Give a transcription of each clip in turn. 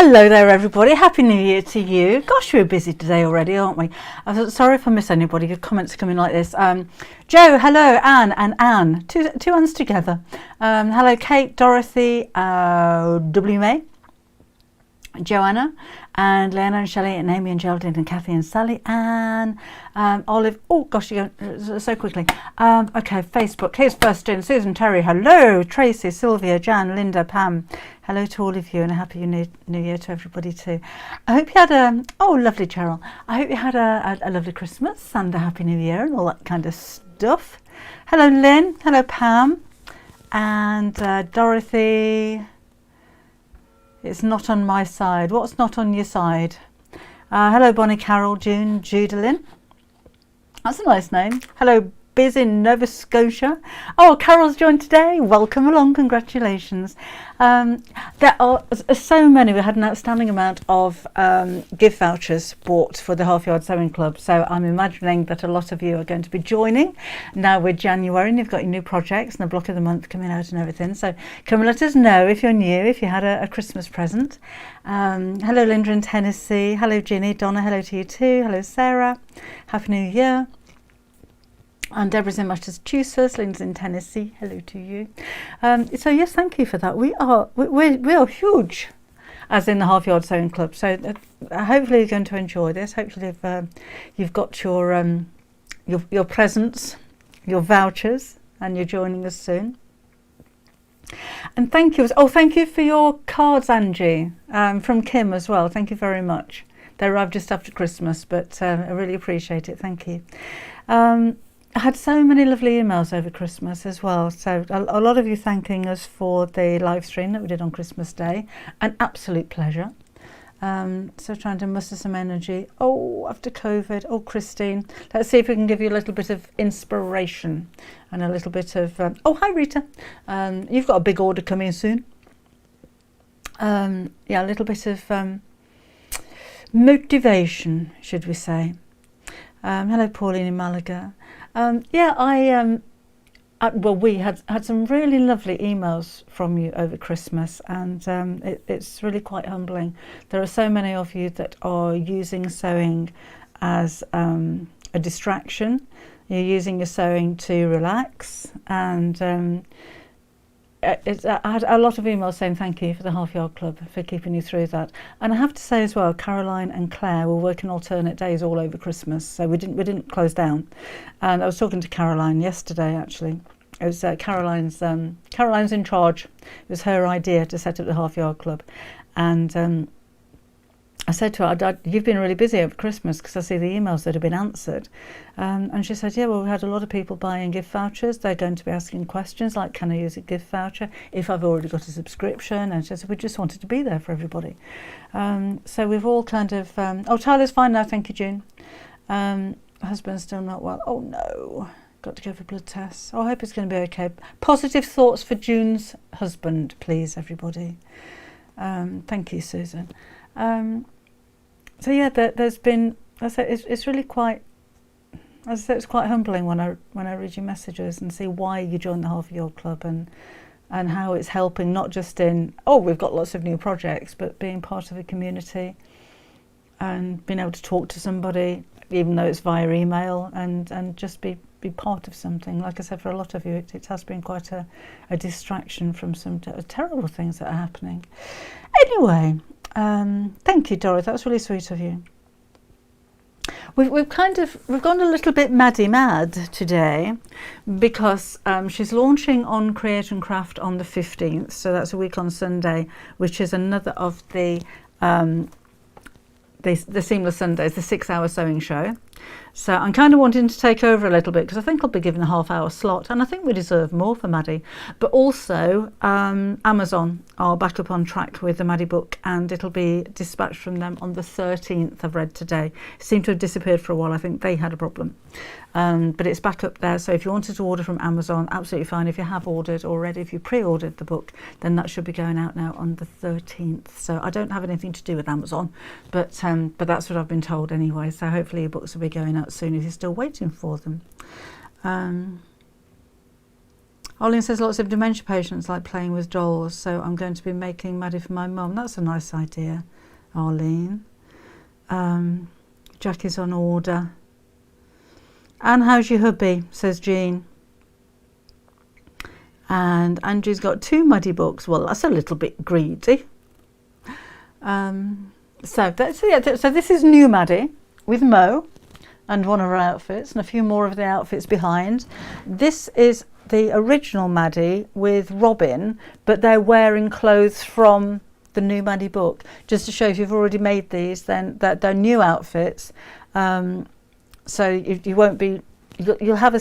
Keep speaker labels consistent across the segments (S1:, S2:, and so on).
S1: Hello there everybody, Happy New Year to you. Gosh, we're busy today already, aren't we? Sorry if I miss anybody, your comments are coming like this. Joe, hello, Anne and Anne, two Annes together. Hello Kate, Dorothy, W. May, Joanna, and Leona and Shelley and Amy and Geraldine and Kathy and Sally and Olive. Oh gosh, you're going so quickly. Okay, Facebook. Here's first in Susan, Terry. Hello, Tracy, Sylvia, Jan, Linda, Pam. Hello to all of you and a happy New Year to everybody too. I hope you had lovely Cheryl. I hope you had a lovely Christmas and a happy New Year and all that kind of stuff. Hello Lynn. Hello Pam and Dorothy. It's not on my side. What's not on your side? Hello Bonnie, Carol, June, Judalyn. That's a nice name. Hello Biz in Nova Scotia. Oh, Carol's joined today. Welcome along. Congratulations. There are so many. We had an outstanding amount of gift vouchers bought for the Half Yard Sewing Club. So I'm imagining that a lot of you are going to be joining. Now we're January and you've got your new projects and the block of the month coming out and everything. So come and let us know if you're new, if you had a Christmas present. Hello Linda in Tennessee. Hello Ginny. Donna, hello to you too. Hello Sarah. Happy New Year. And Deborah's in Massachusetts, Lynn's in Tennessee. Hello to you. So yes, thank you for that. We are huge, as in the Half Yard Sewing Club. So hopefully you're going to enjoy this. Hopefully you've got your presents, your vouchers, and you're joining us soon. And thank you. Oh, thank you for your cards, Angie, from Kim as well. Thank you very much. They arrived just after Christmas, but I really appreciate it. Thank you. I had so many lovely emails over Christmas as well. So a lot of you thanking us for the live stream that we did on Christmas Day. An absolute pleasure. So trying to muster some energy. Oh, after COVID. Oh, Christine. Let's see if we can give you a little bit of inspiration and a little bit of... oh, hi, Rita. You've got a big order coming soon. Yeah, a little bit of motivation, should we say. Hello, Pauline in Malaga. Yeah, well, we had some really lovely emails from you over Christmas, and it's really quite humbling. There are so many of you that are using sewing as a distraction. You're using your sewing to relax, and I had a lot of emails saying thank you for the Half Yard Club for keeping you through that. And I have to say as well, Caroline and Claire were working alternate days all over Christmas, so we didn't close down. And I was talking to Caroline yesterday actually. It was Caroline's in charge. It was her idea to set up the Half Yard Club, and I said to her, you've been really busy over Christmas because I see the emails that have been answered. And she said, yeah, well, we had a lot of people buying gift vouchers. They're going to be asking questions like, can I use a gift voucher if I've already got a subscription? And she said, we just wanted to be there for everybody. So we've all kind of... oh, Tyler's fine now, thank you, June. Husband's still not well. Oh, no. Got to go for blood tests. Oh, I hope it's going to be okay. Positive thoughts for June's husband, please, everybody. Thank you, Susan. So yeah, there's been. I say it's really quite. As I say, it's quite humbling when I read your messages and see why you joined the Half Yard Club and how it's helping, not just in we've got lots of new projects, but being part of a community and being able to talk to somebody, even though it's via email, and just be part of something. Like I said, for a lot of you, it has been quite a distraction from some terrible things that are happening. Anyway. Thank you, Dorothy. That was really sweet of you. We've gone a little bit Maddie mad today because she's launching on Create and Craft on the 15th, so that's a week on Sunday, which is another of the Seamless Sundays, the 6-hour sewing show. So I'm kind of wanting to take over a little bit because I think I'll be given a half-hour slot, and I think we deserve more for Maddie. But also Amazon are back up on track with the Maddie book, and it'll be dispatched from them on the 13th, I've read today. It seemed to have disappeared for a while. I think they had a problem. But it's back up there, so if you wanted to order from Amazon, absolutely fine. If you have ordered already, if you pre-ordered the book, then that should be going out now on the 13th. So I don't have anything to do with Amazon, but that's what I've been told anyway. So hopefully your books will be going out soon if you're still waiting for them. Arlene says lots of dementia patients like playing with dolls, so I'm going to be making Maddie for my mum. That's a nice idea, Arlene. Jackie's on order. Anne, how's your hubby? Says Jean. And Andrew's got 2 Maddie books. Well, that's a little bit greedy. So this is new Maddie with Mo and one of her outfits and a few more of the outfits behind. This is the original Maddie with Robin, but they're wearing clothes from the new Maddie book. Just to show if you've already made these, then that they're new outfits. So you won't be, you'll have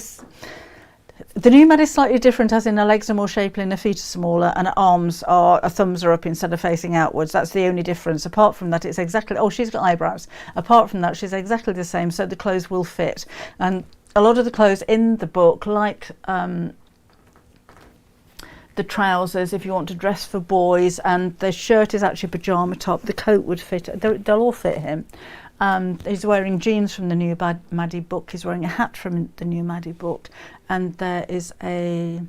S1: the new Maddie is slightly different, as in her legs are more shapely and her feet are smaller, and her arms are, her thumbs are up instead of facing outwards. That's the only difference. Apart from that, it's exactly, oh, she's got eyebrows. Apart from that, she's exactly the same, so the clothes will fit. And a lot of the clothes in the book, like the trousers, if you want to dress for boys, and the shirt is actually pyjama top, the coat would fit, they'll all fit him. He's wearing jeans from the new Maddie book. He's wearing a hat from the new Maddie book. And there is a...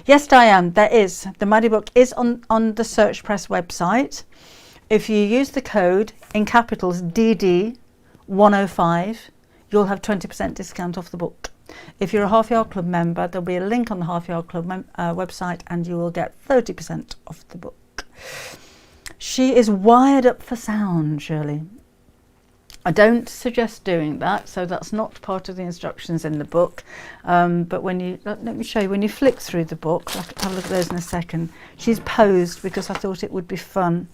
S1: Yes, Diane, there is. The Maddie book is on the Search Press website. If you use the code in capitals DD105, you'll have 20% discount off the book. If you're a Half Yard Club member, there'll be a link on the Half Yard Club website and you will get 30% off the book. She is wired up for sound, Shirley. I don't suggest doing that, so that's not part of the instructions in the book. But when you, let me show you, when you flick through the book, I'll have a look at those in a second. She's posed because I thought it would be fun.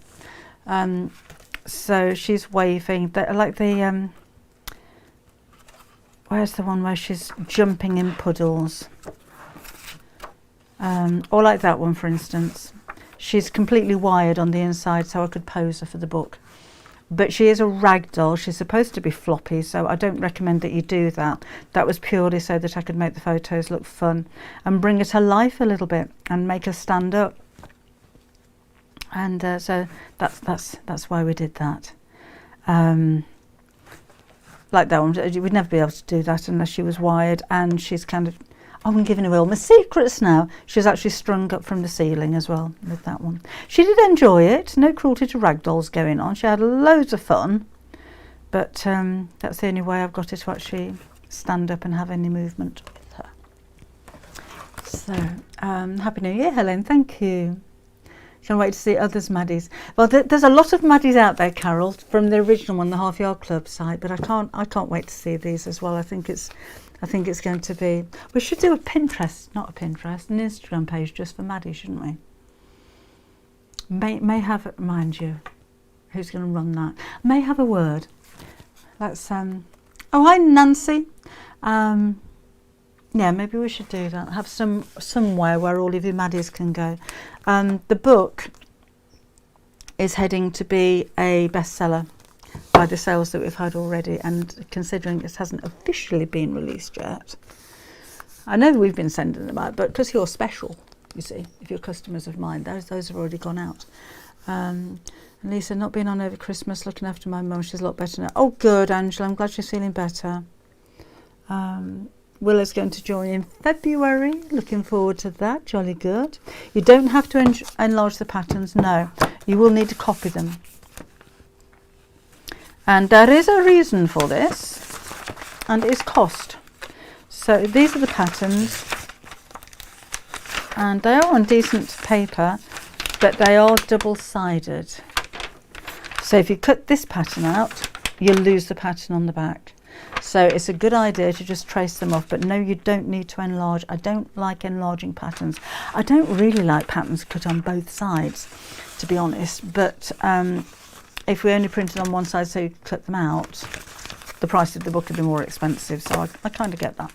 S1: So she's waving, like the, where's the one where she's jumping in puddles? Or like that one, for instance. She's completely wired on the inside, so I could pose her for the book. But she is a rag doll. She's supposed to be floppy, so I don't recommend that you do that. That was purely so that I could make the photos look fun and bring her to life a little bit and make her stand up. And so that's why we did that. Like that one, we'd never be able to do that unless she was wired, and she's kind of, oh, I'm giving away all my secrets now. She's actually strung up from the ceiling as well with that one. She did enjoy it. No cruelty to rag dolls going on. She had loads of fun. But that's the only way I've got her to actually stand up and have any movement with her. So, Happy New Year, Helen. Thank you. Can't wait to see others' Maddies. Well, there's a lot of Maddies out there, Carol, from the original one, the Half Yard Club site. But I can't wait to see these as well. I think it's going to be... We should do a Pinterest, not a Pinterest, an Instagram page just for Maddie, shouldn't we? May have, mind you, who's going to run that? May have a word. Let's... Oh, hi, Nancy. Yeah, maybe we should do that. Have somewhere where all of your Maddies can go. The book is heading to be a bestseller by the sales that we've had already, and considering it hasn't officially been released yet. I know we've been sending them out, but because you're special, you see, if you're customers of mine, those have already gone out. And Lisa, not being on over Christmas, looking after my mum, she's a lot better now. Oh, good, Angela, I'm glad she's feeling better. Willa's going to join in February, looking forward to that, jolly good. You don't have to enlarge the patterns, no, you will need to copy them. And there is a reason for this, and it's cost. So these are the patterns, and they are on decent paper, but they are double-sided. So if you cut this pattern out, you'll lose the pattern on the back. So it's a good idea to just trace them off, but no, you don't need to enlarge. I don't like enlarging patterns. I don't really like patterns cut on both sides, to be honest, but if we only printed on one side so you cut them out, the price of the book would be more expensive, so I kind of get that.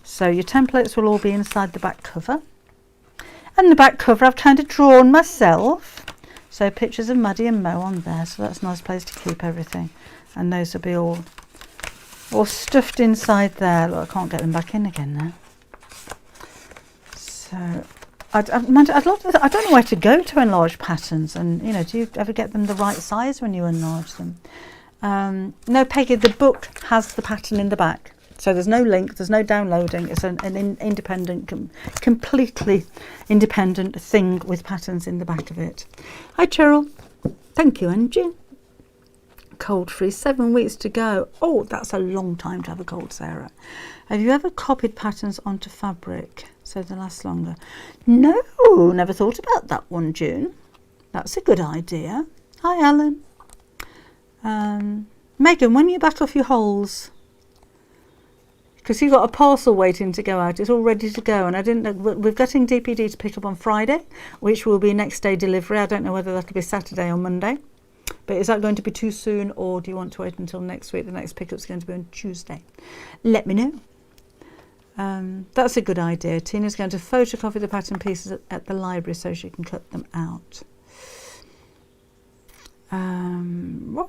S1: So your templates will all be inside the back cover. And the back cover I've kind of drawn myself. So pictures of Maddie and Mo on there, so that's a nice place to keep everything. And those will be all stuffed inside there. Look, I can't get them back in again now. So I'd love to, I don't know where to go to enlarge patterns, and you know, do you ever get them the right size when you enlarge them? No, Peggy, the book has the pattern in the back. So there's no link, there's no downloading. It's an independent, completely independent thing with patterns in the back of it. Hi Cheryl. Thank you, Angie. Cold free, 7 weeks to go. Oh, that's a long time to have a cold, Sarah. Have you ever copied patterns onto fabric so they last longer? No, never thought about that one, June. That's a good idea. Hi, Alan. Megan, when are you back off your holes? Because you've got a parcel waiting to go out. It's all ready to go. And I didn't know, we're getting DPD to pick up on Friday, which will be next day delivery. I don't know whether that'll be Saturday or Monday. But is that going to be too soon, or do you want to wait until next week? The next pickup's going to be on Tuesday. Let me know. That's a good idea. Tina's going to photocopy the pattern pieces at the library so she can cut them out.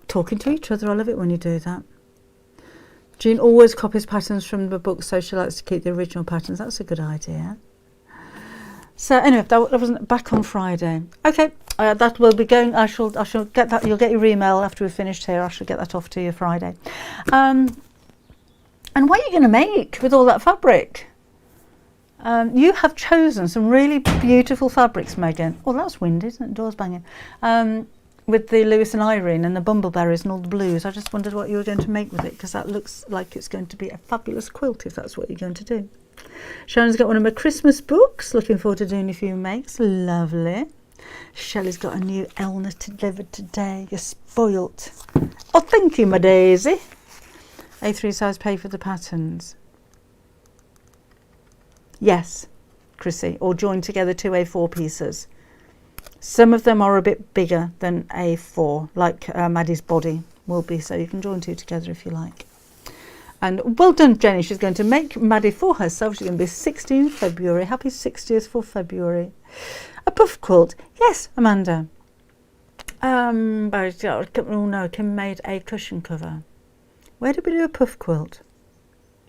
S1: Talking to each other. I love it when you do that. Jean always copies patterns from the book, so she likes to keep the original patterns. That's a good idea. So anyway, that wasn't back on Friday. Okay, that will be going. I shall get that. You'll get your email after we've finished here. I shall get that off to you Friday. And what are you going to make with all that fabric? You have chosen some really beautiful fabrics, Megan. Oh, that's windy, isn't it? Doors banging. With the Lewis and Irene and the bumbleberries and all the blues. I just wondered what you were going to make with it, because that looks like it's going to be a fabulous quilt if that's what you're going to do. Sharon's got one of my Christmas books. Looking forward to doing a few makes. Lovely. Shelley's got a new Elna delivered today. You're spoilt. Oh, thank you, my daisy. A3 size pay for the patterns. Yes, Chrissy. Or join together 2 A4 pieces. Some of them are a bit bigger than A4, like Maddie's body will be, so you can join 2 together if you like. And well done, Jenny. She's going to make Maddie for herself. She's going to be 16 February. Happy 60th for February. A puff quilt. Yes, Amanda. Oh no, Kim made a cushion cover. Where did we do a puff quilt?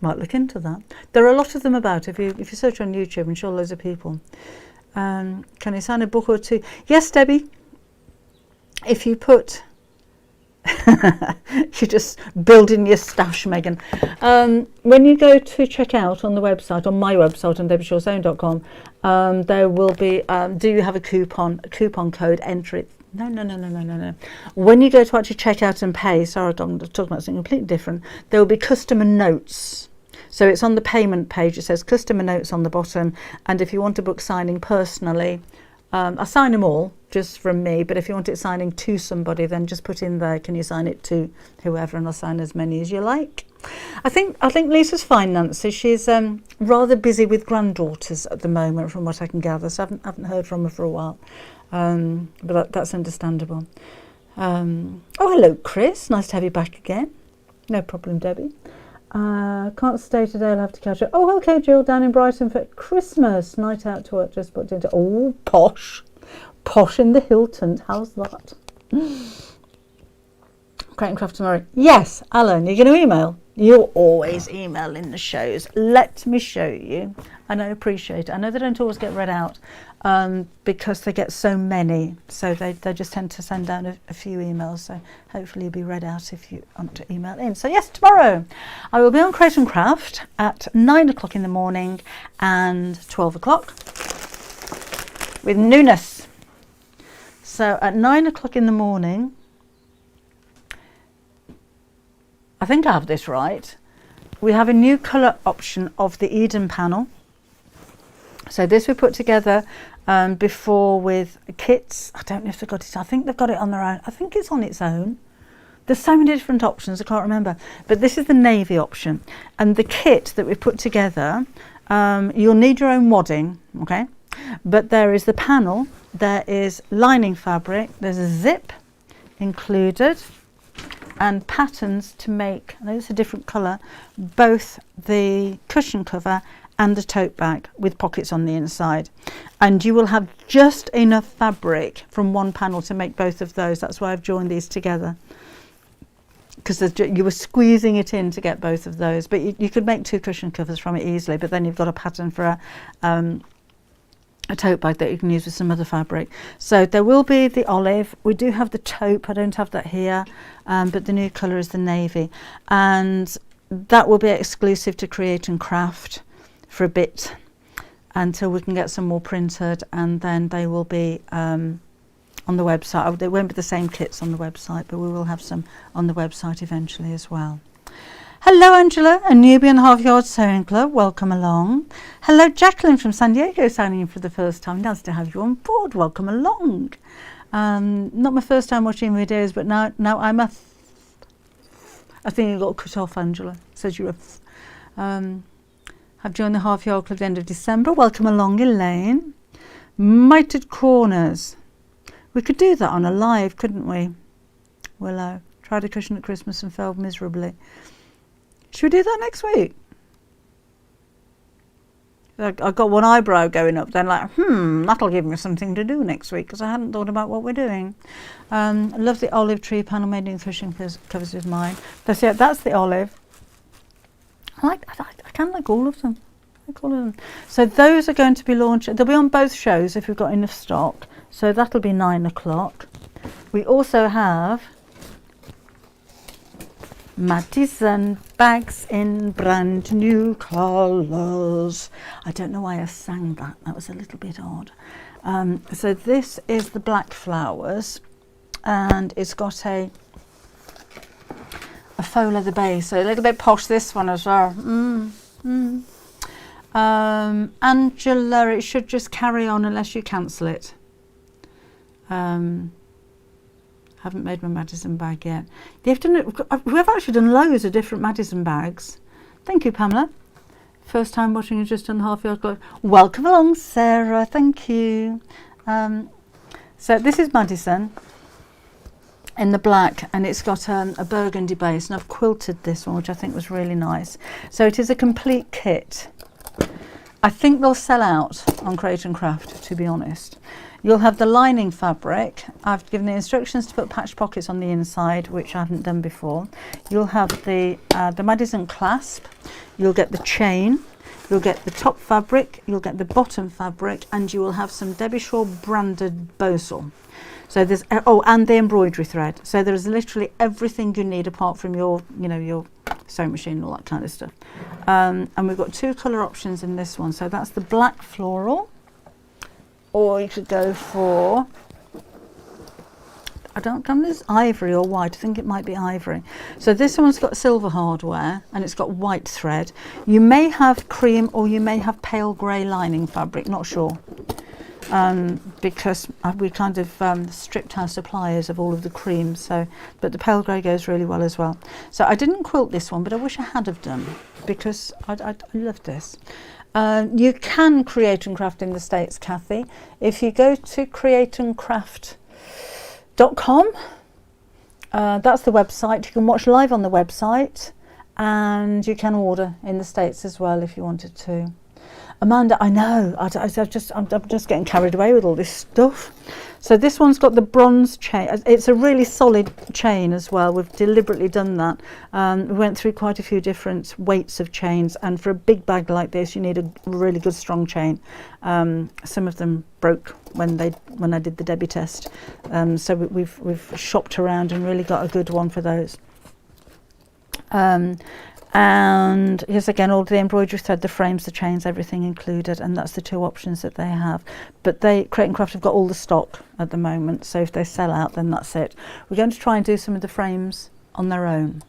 S1: Might look into that. There are a lot of them about. If you search on YouTube, I'm sure loads of people. Can you sign a book or 2? Yes, Debbie. If you put... You're just building your stash, Megan. When you go to check out on the website, on my website, on debbieshawsewing.com, there will be, do you have a coupon code, enter it. No. When you go to actually check out and pay, sorry, I'm talking about something completely different, there will be customer notes. So it's on the payment page. It says customer notes on the bottom. And if you want to book signing personally, I sign them all just from me. But if you want it signing to somebody, then just put in there, can you sign it to whoever? And I'll sign as many as you like. I think Lisa's fine, Nancy. She's rather busy with granddaughters at the moment, from what I can gather. So I haven't heard from her for a while. But that's understandable. Oh, hello, Chris. Nice to have you back again. No problem, Debbie. Can't stay today, I'll have to catch up. Oh, okay, Jill, down in Brighton for Christmas. Night out to work, just booked into... Oh, posh. Posh in the Hilton. How's that? Crate and Craft tomorrow. Yes, Alan, you're going to email? You're always emailing the shows. Let me show you. And I appreciate it. I know they don't always get read out because they get so many. So they just tend to send down a few emails. So hopefully you'll be read out if you want to email in. So yes, tomorrow I will be on Crate and Craft at 9 o'clock in the morning and 12 o'clock with newness. So at 9 o'clock in the morning, I think I have this right, we have a new colour option of the Eden panel. So this we put together before with kits. I don't know if they've got it. I think they've got it on their own. I think it's on its own. There's so many different options, I can't remember. But this is the navy option. And the kit that we put together, you'll need your own wadding, okay? But there is the panel, there is lining fabric, there's a zip included, and patterns to make, I know it's a different colour, both the cushion cover and the tote bag with pockets on the inside. And you will have just enough fabric from one panel to make both of those. That's why I've joined these together, because you were squeezing it in to get both of those. But you could make 2 cushion covers from it easily, but then you've got a pattern for a tote bag that you can use with some other fabric. So there will be the olive. We do have the taupe. I don't have that here, but the new colour is the navy. And that will be exclusive to Create and Craft for a bit until we can get some more printed, and then they will be on the website. They won't be the same kits on the website, but we will have some on the website eventually as well. Hello Angela, a newbie in the Half Yard Sewing Club, welcome along. Hello Jacqueline from San Diego, signing in for the first time. Nice to have you on board, welcome along. Not my first time watching videos, but now I'm a... I think you got cut off, Angela, says you're a... I've joined the Half Yard Club at the end of December, welcome along Elaine. Mitered Corners. We could do that on a live, couldn't we? Willow, tried a cushion at Christmas and failed miserably. Should we do that next week? I've got one eyebrow going up, then like, that'll give me something to do next week, because I hadn't thought about what we're doing. I love the olive tree panel made in cushion covers with mine. That's the olive. I kind of like all of them. So those are going to be launched. They'll be on both shows if we've got enough stock. So that'll be 9 o'clock. We also have Maddie's bags in brand new colours. I don't know why I sang that. That was a little bit odd. So this is the black flowers, and it's got a faux leather base, so a little bit posh this one as well. Angela, it should just carry on unless you cancel it. Haven't made my Madison bag yet. We've actually done loads of different Madison bags. Thank you, Pamela. First time watching and just on the Half Yard Club. Welcome along, Sarah. Thank you. So this is Madison in the black, and it's got a burgundy base, and I've quilted this one, which I think was really nice. So it is a complete kit. I think they'll sell out on Create and Craft, to be honest. You'll have the lining fabric. I've given the instructions to put patch pockets on the inside, which I haven't done before. You'll have the Madison clasp. You'll get the chain. You'll get the top fabric. You'll get the bottom fabric, and you will have some Debbie Shaw branded bosal. So there's and the embroidery thread. So there's literally everything you need apart from your sewing machine and all that kind of stuff. And we've got 2 colour options in this one. So that's the black floral. Or you could go for, I don't know if it's ivory or white. I think it might be ivory. So this one's got silver hardware and it's got white thread. You may have cream or you may have pale grey lining fabric, not sure. Because we kind of stripped our suppliers of all of the cream, but the pale grey goes really well as well. So I didn't quilt this one, but I wish I had have done, because I love this. You can Create and Craft in the States, Kathy. If you go to createandcraft.com, that's the website. You can watch live on the website, and you can order in the States as well if you wanted to. Amanda, I know, I'm just getting carried away with all this stuff. So this one's got the bronze chain. It's a really solid chain as well. We've deliberately done that. We went through quite a few different weights of chains, and for a big bag like this, you need a really good strong chain. Some of them broke when I did the Debbie test. So we've shopped around and really got a good one for those. And here's again all the embroidery thread, the frames, the chains, everything included, and that's the 2 options that they have. But Create and Craft have got all the stock at the moment, so if they sell out, then that's it. We're going to try and do some of the frames on their own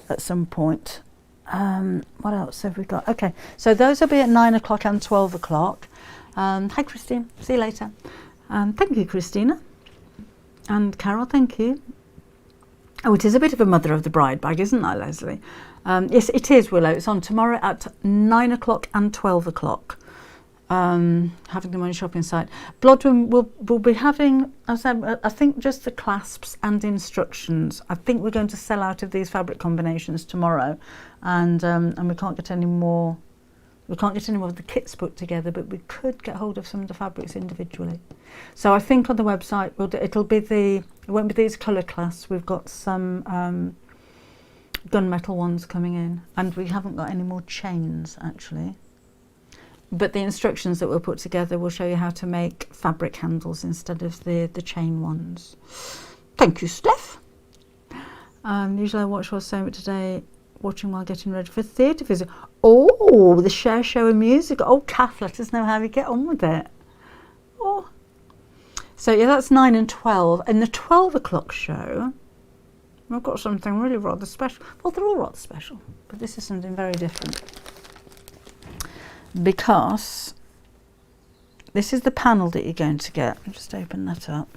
S1: at some point. What else have we got? Okay, so those will be at 9 o'clock and 12 o'clock. Hi Christine, see you later. Thank you, Christina. And Carol, thank you. Oh, it is a bit of a mother of the bride bag, isn't that, Leslie? Yes, it is, Willow. It's on tomorrow at 9 o'clock and 12 o'clock. Having them on your shopping site. Blodwyn will be having, I think, just the clasps and instructions. I think we're going to sell out of these fabric combinations tomorrow, and we can't get any more. We can't get any more of the kits put together, but we could get hold of some of the fabrics individually. So I think on the website it won't be these colour clasps. We've got some gunmetal ones coming in, and we haven't got any more chains actually. But the instructions that we'll put together will show you how to make fabric handles instead of the chain ones. Thank you, Steph. Usually I watch while sewing, but today watching while getting ready for a theatre visit. Oh, the share show and music. Oh, Kath, let us know how you get on with it. Oh. So yeah, that's 9 and 12. And the 12 o'clock show, I've got something really rather special. Well, they're all rather special, but this is something very different. Because this is the panel that you're going to get. I'll just open that up.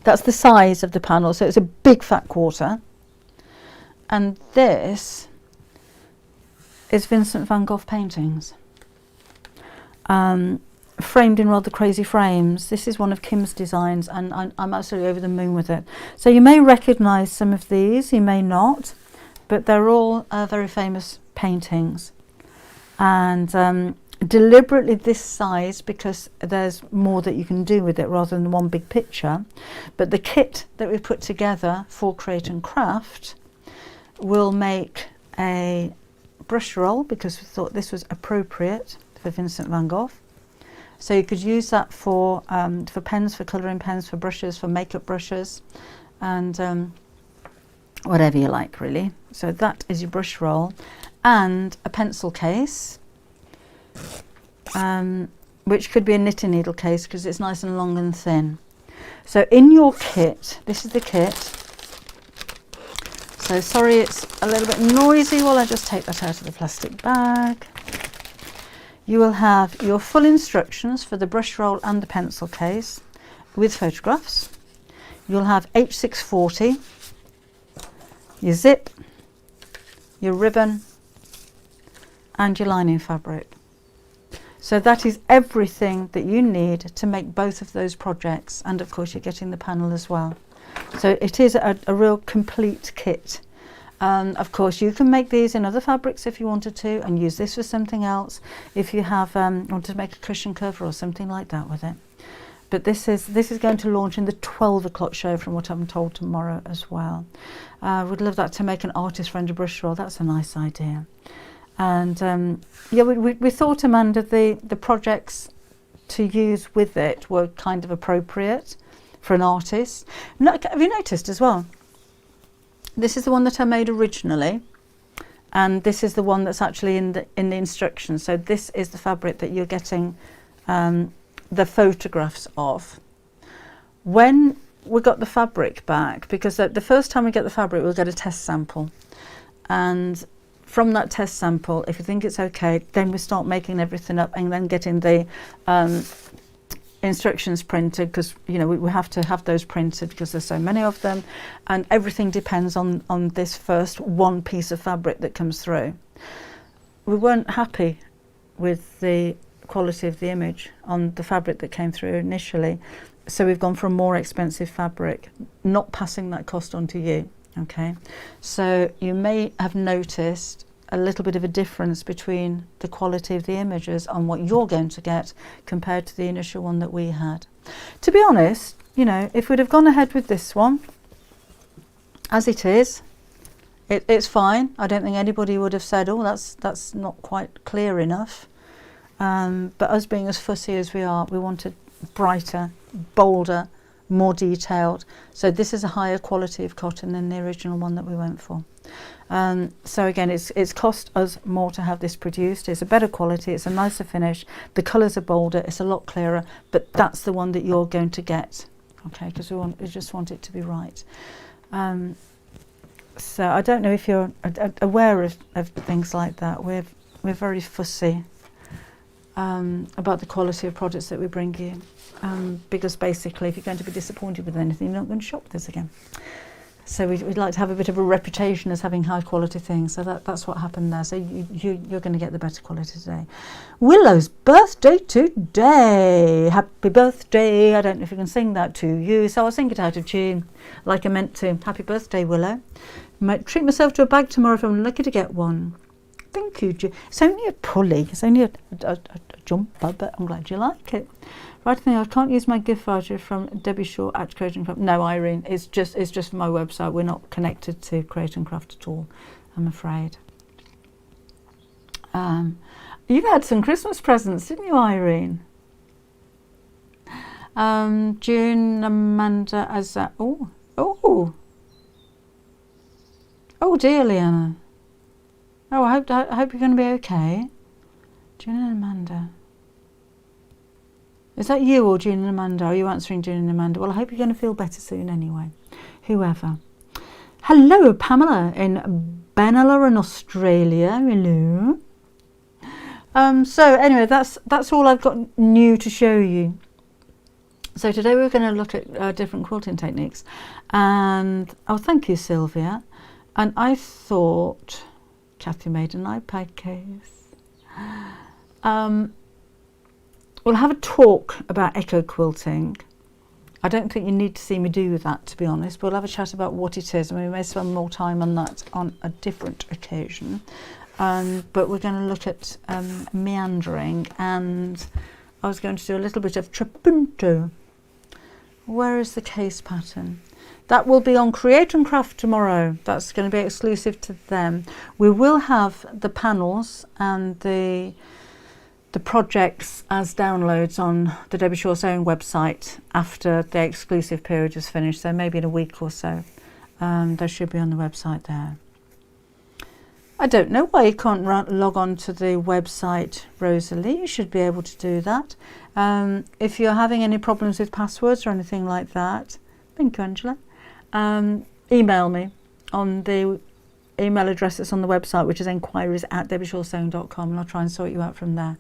S1: That's the size of the panel, so it's a big fat quarter. And this is Vincent van Gogh paintings, framed in rather crazy frames. This is one of Kim's designs, and I'm absolutely over the moon with it. So you may recognise some of these, you may not, but they're all very famous paintings. And deliberately this size because there's more that you can do with it rather than one big picture. But the kit that we put together for Create and Craft will make a brush roll because we thought this was appropriate for Vincent van Gogh. So you could use that for pens, for colouring pens, for brushes, for makeup brushes, and whatever you like really. So that is your brush roll, and a pencil case, which could be a knitting needle case because it's nice and long and thin. So in your kit, this is the kit. So sorry it's a little bit noisy while I just take that out of the plastic bag. You will have your full instructions for the brush roll and the pencil case with photographs. You'll have H640, your zip, your ribbon, and your lining fabric. So that is everything that you need to make both of those projects, and of course you're getting the panel as well. So it is a real complete kit. Of course you can make these in other fabrics if you wanted to, and use this for something else if you have wanted to make a cushion cover or something like that with it. But this is going to launch in the 12 o'clock show from what I'm told tomorrow as well. Would love that to make an artist friendly brush roll. That's a nice idea. And yeah, we thought, Amanda, the projects to use with it were kind of appropriate for an artist. Have you noticed as well? This is the one that I made originally, and this is the one that's actually in the instructions. So this is the fabric that you're getting the photographs of. When we got the fabric back, because the first time we get the fabric we'll get a test sample, and from that test sample, if you think it's okay, then we start making everything up and then getting the instructions printed, because you know we have to have those printed because there's so many of them, and everything depends on this first one piece of fabric that comes through. We weren't happy with the quality of the image on the fabric that came through initially, so we've gone for a more expensive fabric, not passing that cost on to you. Okay, so you may have noticed a little bit of a difference between the quality of the images on what you're going to get compared to the initial one that we had. To be honest, you know, if we'd have gone ahead with this one as it is, it's fine. I don't think anybody would have said, oh, that's not quite clear enough. But us being as fussy as we are, we wanted brighter, bolder, more detailed. So this is a higher quality of cotton than the original one that we went for. So again, it's cost us more to have this produced. It's a better quality, it's a nicer finish, the colours are bolder, it's a lot clearer, but that's the one that you're going to get, okay, because we just want it to be right. So I don't know if you're aware of things like that. We're very fussy about the quality of products that we bring you, because basically if you're going to be disappointed with anything, you're not going to shop with us again. So we'd like to have a bit of a reputation as having high quality things. So that's what happened there. So you're going to get the better quality today. Willow's birthday today. Happy birthday. I don't know if you can sing that to you, so I'll sing it out of tune like I meant to. Happy birthday, Willow. Might treat myself to a bag tomorrow if I'm lucky to get one. Thank you. It's only a pulley. It's only a jumper, but I'm glad you like it. Right thing, I can't use my gift voucher from Debbie Shaw at Create and Craft. No, Irene, it's just for my website. We're not connected to Create and Craft at all, I'm afraid. You had some Christmas presents, didn't you, Irene? June, Amanda, as oh, Oh dear, Leanna. Oh, I hope you're going to be okay. June and Amanda. Is that you or June and Amanda? Are you answering June and Amanda? Well, I hope you're going to feel better soon anyway. Whoever. Hello, Pamela in Benalla in Australia. Hello. So anyway, that's all I've got new to show you. So today we're going to look at different quilting techniques. And, oh, thank you, Sylvia. And I thought, Kathy made an iPad case. We'll have a talk about echo quilting. I don't think you need to see me do that, to be honest. We'll have a chat about what it is, and we may spend more time on that on a different occasion. But we're going to look at meandering, and I was going to do a little bit of trapunto. Where is the case pattern? That will be on Create and Craft tomorrow. That's going to be exclusive to them. We will have the panels and the projects as downloads on the Debbie Shaw's own website after the exclusive period is finished, so maybe in a week or so. They should be on the website there. I don't know why you can't log on to the website, Rosalie. You should be able to do that. If you're having any problems with passwords or anything like that, thank you, Angela. Email me on the email address that's on the website, which is enquiries@debbieshawsewing.com, and I'll try and sort you out from there.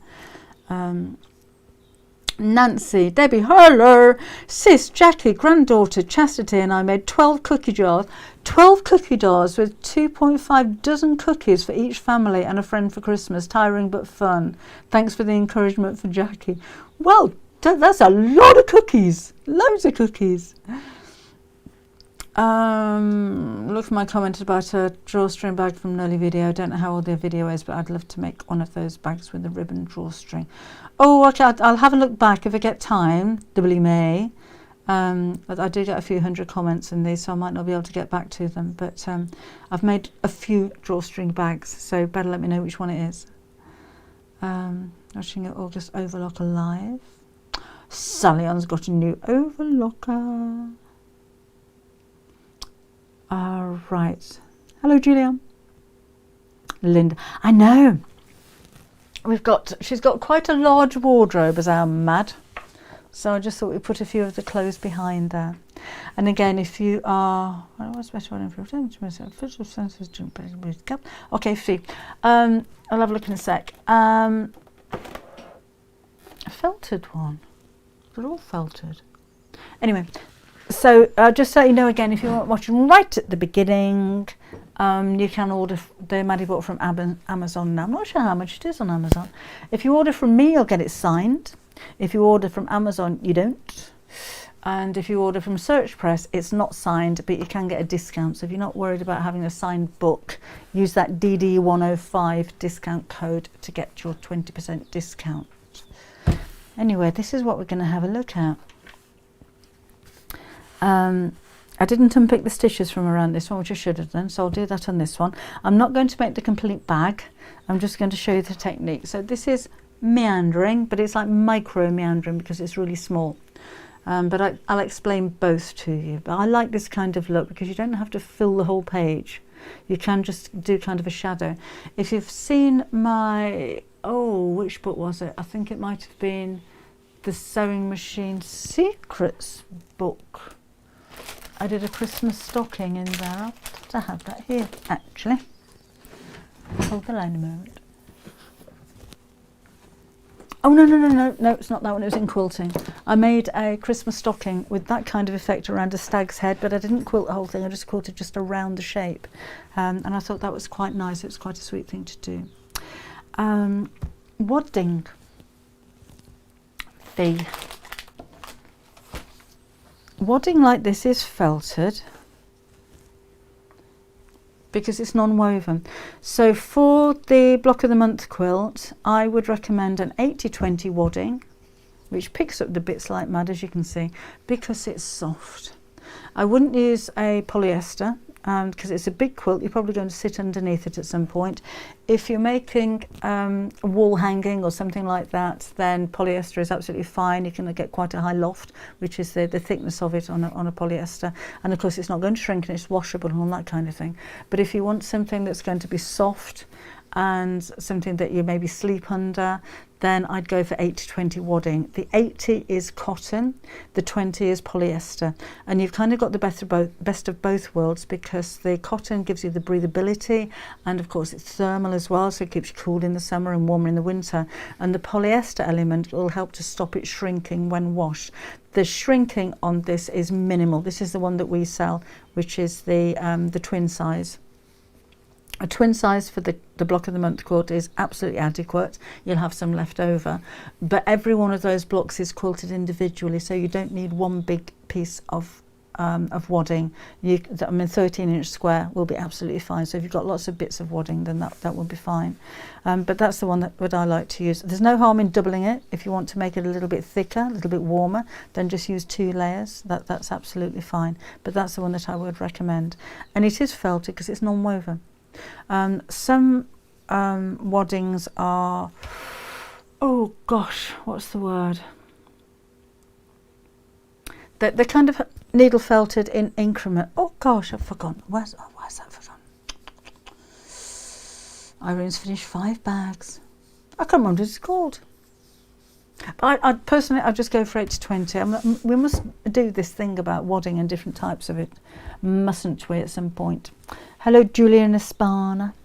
S1: Nancy, Debbie, hello, sis, Jackie, granddaughter, Chastity, and I made 12 cookie jars. 12 cookie jars with 2.5 dozen cookies for each family and a friend for Christmas. Tiring but fun. Thanks for the encouragement for Jackie. Well, that's a lot of cookies. Loads of cookies. Look for my comment about a drawstring bag from an early video. I don't know how old their video is, but I'd love to make one of those bags with a ribbon drawstring. Oh, okay, I'll have a look back if I get time, doubly May. But I do get a few hundred comments in these, so I might not be able to get back to them. But I've made a few drawstring bags, so better let me know which one it is. Watching it August overlocker live. Sally Ann's got a new overlocker. Right. Hello, Julia. Linda. I know. She's got quite a large wardrobe as our Mad. So I just thought we'd put a few of the clothes behind there. And again, if you are, okay, see. I'll have a look in a sec. A felted one. They're all felted. Anyway. So just so you know again, if you're watching right at the beginning, you can order the Maddie bought from Amazon now. I'm not sure how much it is on Amazon. If you order from me, you'll get it signed. If you order from Amazon, you don't. And if you order from Search Press, it's not signed, but you can get a discount. So if you're not worried about having a signed book, use that DD105 discount code to get your 20% discount. Anyway, this is what we're going to have a look at. I didn't unpick the stitches from around this one, which I should have done, so I'll do that on this one. I'm not going to make the complete bag. I'm just going to show you the technique. So this is meandering, but it's like micro meandering because it's really small. But I'll explain both to you. But I like this kind of look because you don't have to fill the whole page. You can just do kind of a shadow. If you've seen my, which book was it? I think it might have been the Sewing Machine Secrets book. I did a Christmas stocking in there. I'll have to have that here, actually. Hold the line a moment. Oh, no, it's not that one. It was in quilting. I made a Christmas stocking with that kind of effect around a stag's head, but I didn't quilt the whole thing. I just quilted just around the shape. And I thought that was quite nice. It was quite a sweet thing to do. Wadding. Wadding like this is felted because it's non-woven. So for the block of the month quilt, I would recommend an 80-20 wadding, which picks up the bits like mad, as you can see, because it's soft. I wouldn't use a polyester. because it's a big quilt, you're probably going to sit underneath it at some point. If you're making a wall hanging or something like that, then polyester is absolutely fine. You can get quite a high loft, which is the thickness of it on a polyester. And of course it's not going to shrink and it's washable and all that kind of thing. But if you want something that's going to be soft and something that you maybe sleep under, then I'd go for 80-20 wadding. The 80 is cotton, the 20 is polyester, and you've kind of got the best of both worlds, because the cotton gives you the breathability, and of course it's thermal as well, so it keeps you cool in the summer and warmer in the winter, and the polyester element will help to stop it shrinking when washed. The shrinking on this is minimal. This is the one that we sell, which is the twin size. A twin size for the block of the month quilt is absolutely adequate. You'll have some left over, but every one of those blocks is quilted individually, so you don't need one big piece of wadding. 13-inch square will be absolutely fine. So if you've got lots of bits of wadding, then that will be fine. But that's the one that I like to use. There's no harm in doubling it. If you want to make it a little bit thicker, a little bit warmer, then just use 2 layers. That's absolutely fine. But that's the one that I would recommend. And it is felted because it's non-woven. Some waddings are, oh gosh, what's the word? They're kind of needle felted in increment. Oh gosh, I've forgotten. Where's that forgotten? Irene's finished 5 bags. I can't remember what it's called. But I personally, I just go for 80-20. We must do this thing about wadding and different types of it, mustn't we, at some point? Hello, Julian Espana.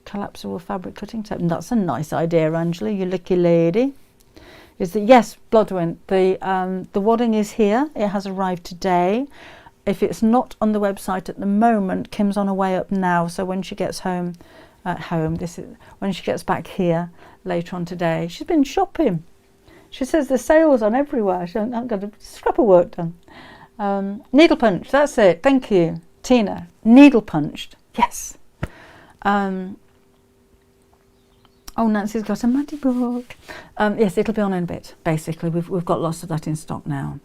S1: Collapsible fabric cutting tape. And that's a nice idea, Angela, you lucky lady. Is that, yes, Bloodwind, the wadding is here. It has arrived today. If it's not on the website at the moment, Kim's on her way up now. So when she gets home, when she gets back here later on today, she's been shopping. She says there's sales on everywhere. She hasn't got a scrap of work done. Needle punch, that's it. Thank you, Tina. Needle punched, yes. Oh, Nancy's got a Maddie book. Yes, it'll be on in a bit. Basically, we've got lots of that in stock now.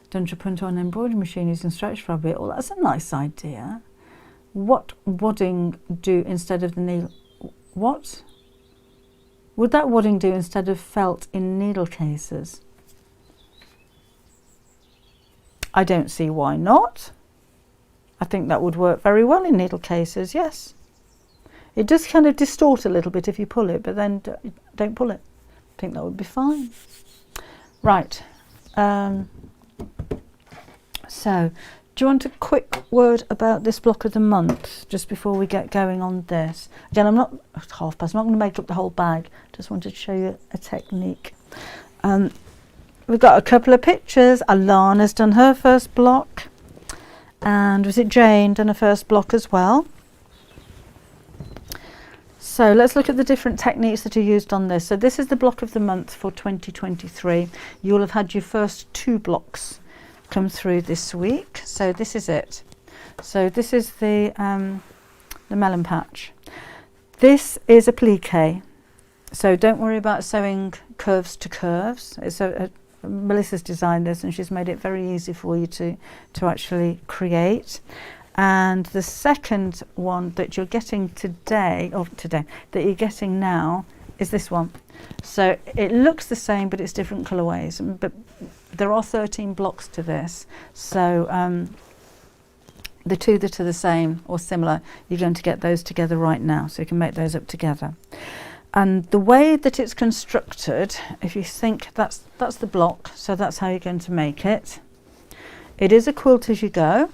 S1: Done trapunto on an embroidery machine using stretch fabric. Oh, that's a nice idea. What wadding do instead of the needle? What would that wadding do instead of felt in needle cases? I don't see why not. I think that would work very well in needle cases, yes. It does kind of distort a little bit if you pull it, but then don't pull it. I think that would be fine. Right. So, do you want a quick word about this block of the month, just before we get going on this? Again, I'm not, it's 1:30, I'm not going to make up the whole bag. Just wanted to show you a technique. We've got a couple of pictures. Alana's done her first block. And was it Jane done her first block as well? So let's look at the different techniques that are used on this. So this is the block of the month for 2023. You'll have had your first 2 blocks come through this week. So this is it. So this is the melon patch. This is a plique. So don't worry about sewing curves to curves. It's Melissa's designed this and she's made it very easy for you to actually create. And the second one that you're getting that you're getting now is this one. So it looks the same, but it's different colorways. But there are 13 blocks to this. So the 2 that are the same or similar, you're going to get those together right now. So you can make those up together. And the way that it's constructed, if you think that's the block, so that's how you're going to make it. It is a quilt as you go.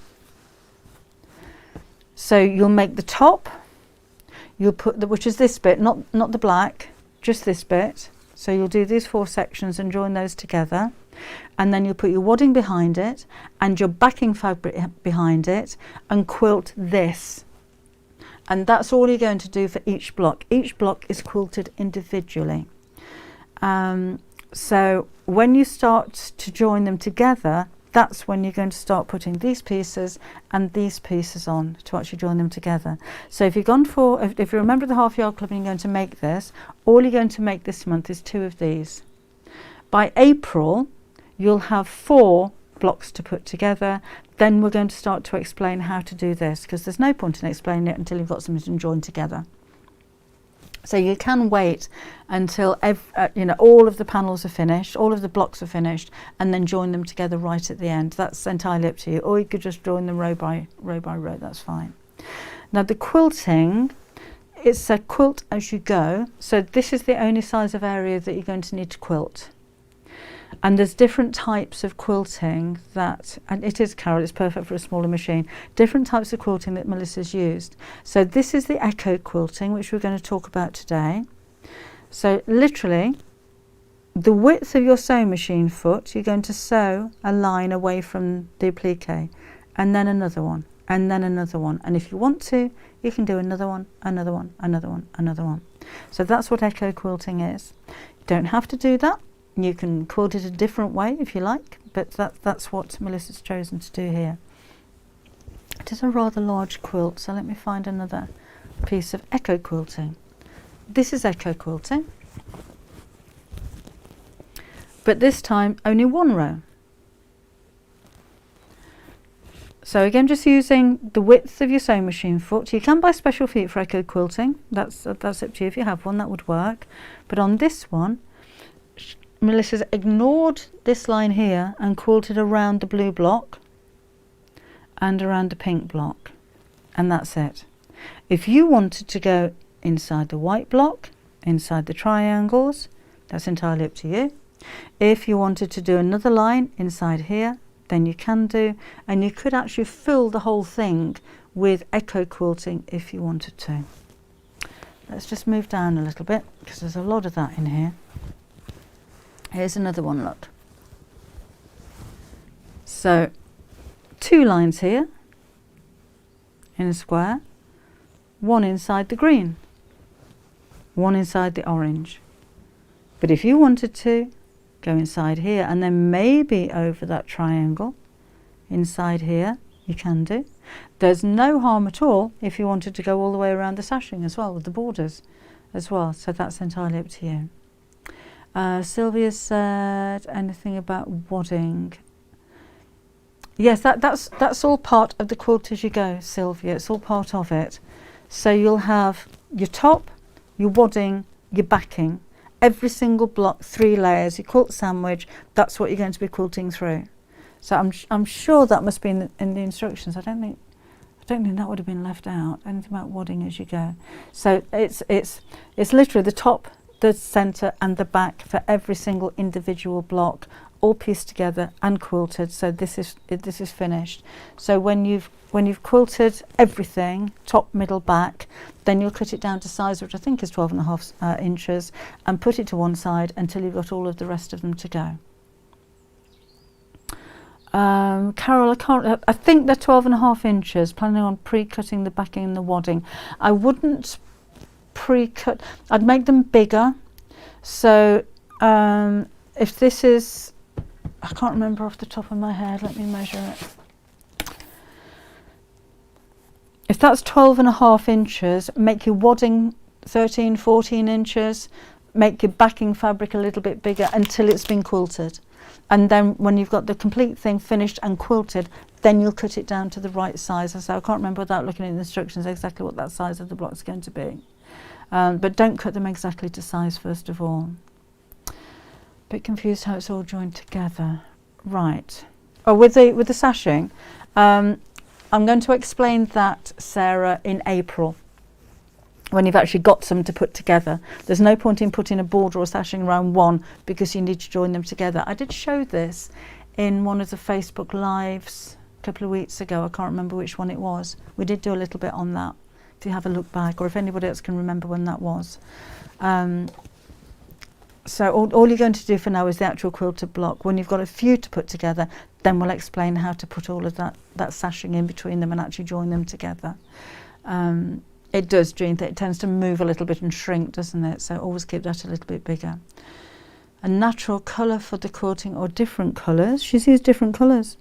S1: So you'll make the top, you'll put which is this bit, not the black, just this bit. So you'll do these 4 sections and join those together. And then you'll put your wadding behind it and your backing fabric behind it and quilt this. And that's all you're going to do for each block. Each block is quilted individually. So when you start to join them together, that's when you're going to start putting these pieces and these pieces on to actually join them together. So if you've gone for, if you remember the half yard club and you're going to make this, all you're going to make this month is 2 of these. By April, you'll have 4 blocks to put together. then we're going to start to explain how to do this, because there's no point in explaining it until you've got something joined together. So you can wait until all of the panels are finished, all of the blocks are finished, and then join them together right at the end. That's entirely up to you. Or you could just join them row by row, that's fine. Now the quilting, it's a quilt as you go. So this is the only size of area that you're going to need to quilt. And there's different types of quilting that, and it is, Carol, it's perfect for a smaller machine, different types of quilting that Melissa's used. So this is the echo quilting, which we're going to talk about today. So literally, the width of your sewing machine foot, you're going to sew a line away from the applique, and then another one, and then another one. And if you want to, you can do another one, another one, another one, another one. So that's what echo quilting is. You don't have to do that. You can quilt it a different way if you like, but that's what Melissa's chosen to do here. It is a rather large quilt, so let me find another piece of echo quilting. This is echo quilting, but this time only one row. So again, just using the width of your sewing machine foot. You can buy special feet for echo quilting. That's up to you. If you have one, that would work. But on this one, Melissa's ignored this line here and quilted around the blue block and around the pink block, and that's it. If you wanted to go inside the white block, inside the triangles, that's entirely up to you. If you wanted to do another line inside here, then you can do, and you could actually fill the whole thing with echo quilting if you wanted to. Let's just move down a little bit because there's a lot of that in here. Here's another one, look. So 2 lines here in a square, one inside the green, one inside the orange. But if you wanted to, go inside here and then maybe over that triangle inside here, you can do. There's no harm at all if you wanted to go all the way around the sashing as well, with the borders as well, so that's entirely up to you. Sylvia said anything about wadding. Yes, that's all part of the quilt as you go, Sylvia. It's all part of it. So you'll have your top, your wadding, your backing. Every single block, 3 layers. Your quilt sandwich. That's what you're going to be quilting through. So I'm sure that must be in the instructions. I don't think that would have been left out. Anything about wadding as you go. So it's literally the top, the centre and the back for every single individual block, all pieced together and quilted. So this is finished. So when you've quilted everything, top, middle, back, then you'll cut it down to size, which I think is 12.5 inches, and put it to one side until you've got all of the rest of them to go. Carol, I think they're 12.5 inches, planning on pre-cutting the backing and the wadding. I wouldn't pre-cut, I'd make them bigger. So if this is, I can't remember off the top of my head, let me measure it. If that's 12.5 inches, make your wadding 13, 14 inches, make your backing fabric a little bit bigger until it's been quilted. And then when you've got the complete thing finished and quilted, then you'll cut it down to the right size. So I can't remember without looking at the instructions exactly what that size of the block is going to be. But don't cut them exactly to size first of all. Bit confused how it's all joined together. Right. Oh, with the sashing, I'm going to explain that, Sarah, in April, when you've actually got some to put together. There's no point in putting a border or sashing around one because you need to join them together. I did show this in one of the Facebook lives a couple of weeks ago. I can't remember which one it was. We did do a little bit on that, if you have a look back, or if anybody else can remember when that was. So all you're going to do for now is the actual quilted block. When you've got a few to put together, then we'll explain how to put all of that sashing in between them and actually join them together. It does, Jean, it tends to move a little bit and shrink, doesn't it? So always keep that a little bit bigger. A natural colour for the quilting or different colours. She's used different colours.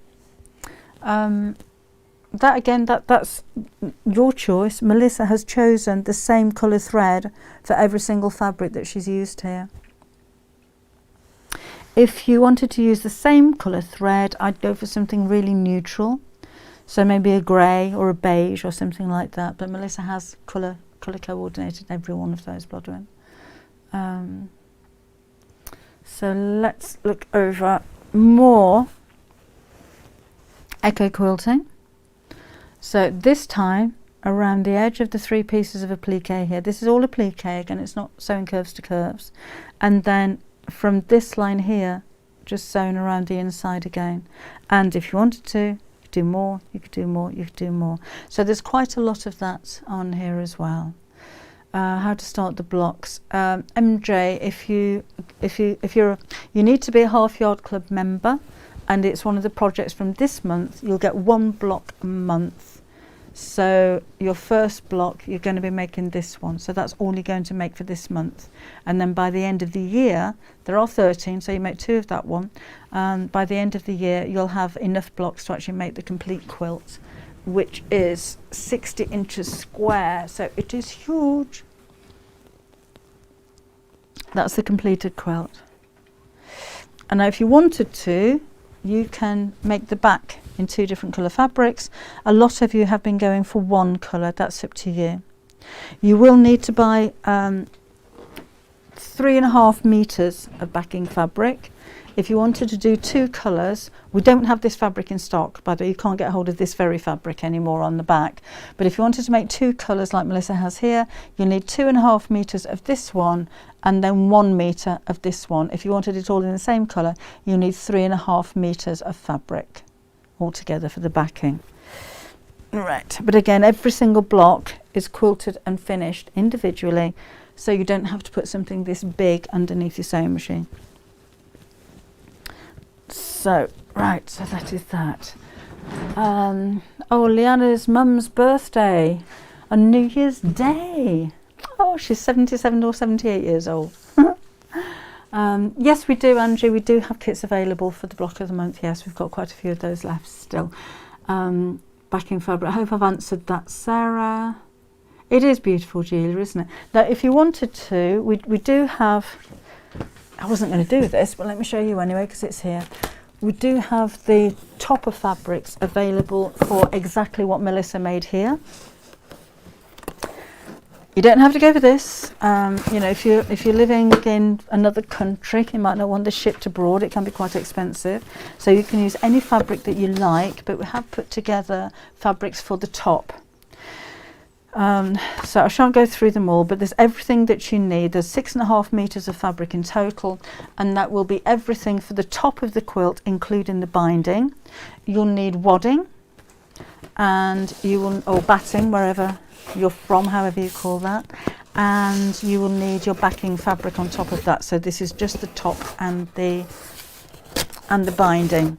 S1: That again, that's your choice. Melissa has chosen the same colour thread for every single fabric that she's used here. If you wanted to use the same colour thread, I'd go for something really neutral. So maybe a grey or a beige or something like that. But Melissa has colour coordinated every one of those, Blodwyn. So let's look over more echo quilting. So this time around the edge of the 3 pieces of applique here, this is all applique again, it's not sewing curves to curves, and then from this line here just sewn around the inside again. And if you wanted to, you could do more, you could do more, you could do more. So there's quite a lot of that on here as well. How to start the blocks. MJ, you need to be a Half Yard Club member, and it's one of the projects from this month. You'll get 1 block a month. So your first block, you're going to be making this one. So that's all you're going to make for this month. And then by the end of the year, there are 13, so you make 2 of that one. By the end of the year, you'll have enough blocks to actually make the complete quilt, which is 60 inches square. So it is huge. That's the completed quilt. And now if you wanted to, you can make the back in 2 different colour fabrics. A lot of you have been going for 1 colour, that's up to you. You will need to buy 3.5 meters of backing fabric. If you wanted to do 2 colours, we don't have this fabric in stock, by the way, you can't get hold of this very fabric anymore on the back. But if you wanted to make 2 colours like Melissa has here, you'll need 2.5 meters of this one and then 1 meter of this one. If you wanted it all in the same colour, you need 3.5 meters of fabric altogether for the backing. Right, but again, every single block is quilted and finished individually, so you don't have to put something this big underneath your sewing machine. So, right, so that is that. Oh, Leanna's mum's birthday on New Year's Day. Oh, she's 77 or 78 years old. Yes, we do, Angie. We do have kits available for the block of the month. Yes, we've got quite a few of those left still. Backing fabric. I hope I've answered that, Sarah. It is beautiful, Julia, isn't it? Now, if you wanted to, we do have... I wasn't going to do this, but let me show you anyway because it's here. We do have the topper fabrics available for exactly what Melissa made here. You don't have to go for this. You know, if you're living in another country, you might not want this shipped abroad. It can be quite expensive. So you can use any fabric that you like, but we have put together fabrics for the top. So I shan't go through them all, but there's everything that you need. There's 6.5 meters of fabric in total, and that will be everything for the top of the quilt, including the binding. You'll need wadding, and you will, or batting, wherever you're from, however you call that, and you will need your backing fabric on top of that. So this is just the top, and the binding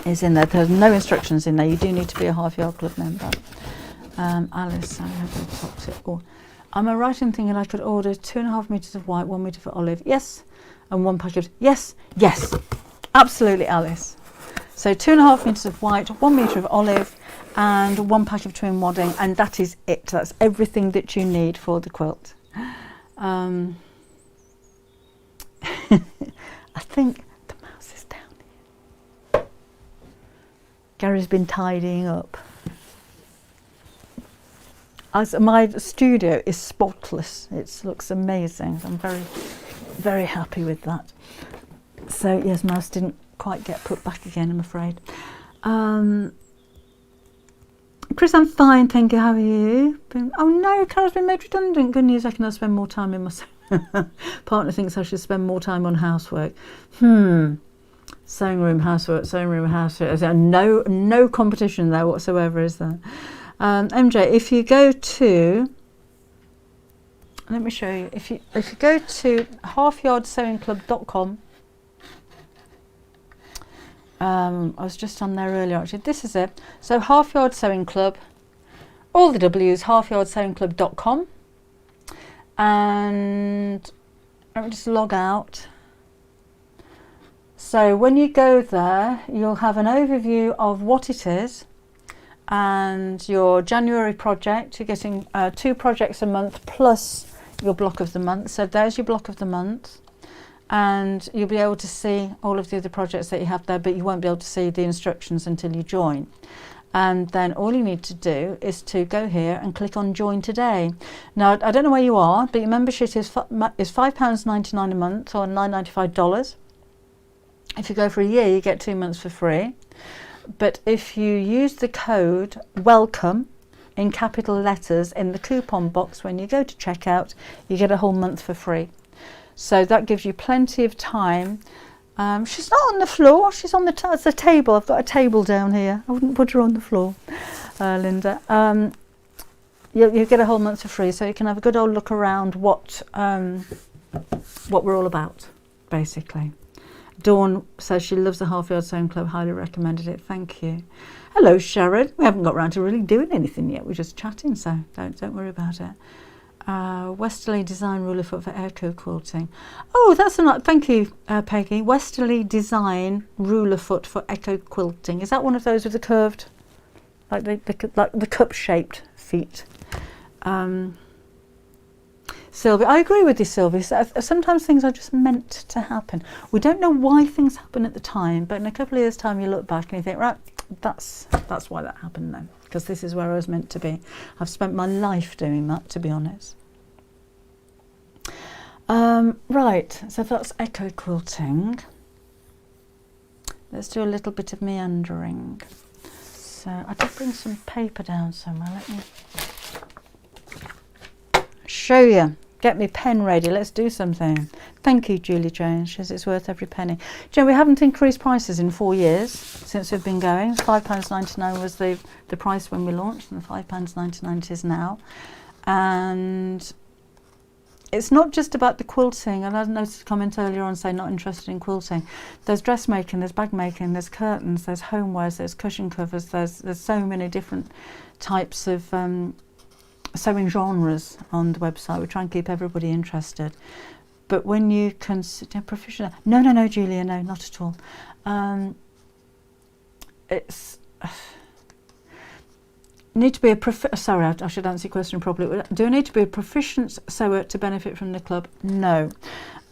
S1: is in there. There's no instructions in there. You do need to be a Half Yard Club member. Alice, I haven't popped it. Or am I right in thinking I could order 2.5 meters of white, 1 meter for olive? Yes. And 1 packet. Yes, yes, absolutely, Alice. So 2.5 meters of white, 1 meter of olive, and 1 pack of twin wadding, and that is it. That's everything that you need for the quilt. I think the mouse is down here. Gary's been tidying up. As my studio is spotless, it looks amazing. I'm very, very happy with that. So yes, mouse didn't quite get put back again, I'm afraid. Chris, I'm fine, thank you. How are you? Oh no, Carol's been made redundant. Good news, I can now spend more time in my partner thinks I should spend more time on housework. Sewing room, housework, sewing room, housework. No competition there whatsoever, is there? MJ, if you go to, let me show you. If you go to halfyardsewingclub.com, I was just on there earlier actually. This is it. So Half Yard Sewing Club, all the W's, halfyardsewingclub.com, and let me just log out. So when you go there, you'll have an overview of what it is and your January project. You're getting 2 projects a month plus your block of the month. So there's your block of the month. and you'll be able to see all of the other projects that you have there, but you won't be able to see the instructions until you join. And then all you need to do is to go here and click on join today. Now, I don't know where you are, but your membership is £5.99 a month, or $9.95. If you go for a year, you get 2 months for free. But if you use the code WELCOME in capital letters in the coupon box when you go to checkout, you get a whole month for free. So that gives you plenty of time. She's not on the floor, she's on the table. I've got a table down here. I wouldn't put her on the floor, Linda. You get a whole month for free, so you can have a good old look around what we're all about, basically. Dawn says she loves the Half Yard Sewing Club, highly recommended it. Thank you. Hello, Sharon. We haven't got around to really doing anything yet. We're just chatting, so don't worry about it. Westerly Design Ruler Foot for Echo Quilting. Oh, that's a lot. Thank you, Peggy. Westerly Design Ruler Foot for Echo Quilting. Is that one of those with the curved, like the cup-shaped feet? Sylvia, I agree with you, Sylvia. Sometimes things are just meant to happen. We don't know why things happen at the time, but in a couple of years' time, you look back and you think, right, that's why that happened then, because this is where I was meant to be. I've spent my life doing that, to be honest. Right, so that's Echo Quilting. Let's do a little bit of meandering. So I did bring some paper down somewhere. Let me show you. Get me pen ready. Let's do something. Thank you, Julie Jones. She says it's worth every penny. Do you know, we haven't increased prices in 4 years since we've been going. £5.99 was the price when we launched, and £5.99 it is now. And it's not just about the quilting. And I noticed a comment earlier on saying not interested in quilting. There's dressmaking, there's bag making, there's curtains, there's homewares, there's cushion covers. There's so many different types of sewing genres on the website. We try and keep everybody interested. But when you consider professional, no, Julia, no, not at all. It's need to be a sorry, I should answer your question properly. Do I need to be a proficient sewer to benefit from the club? No.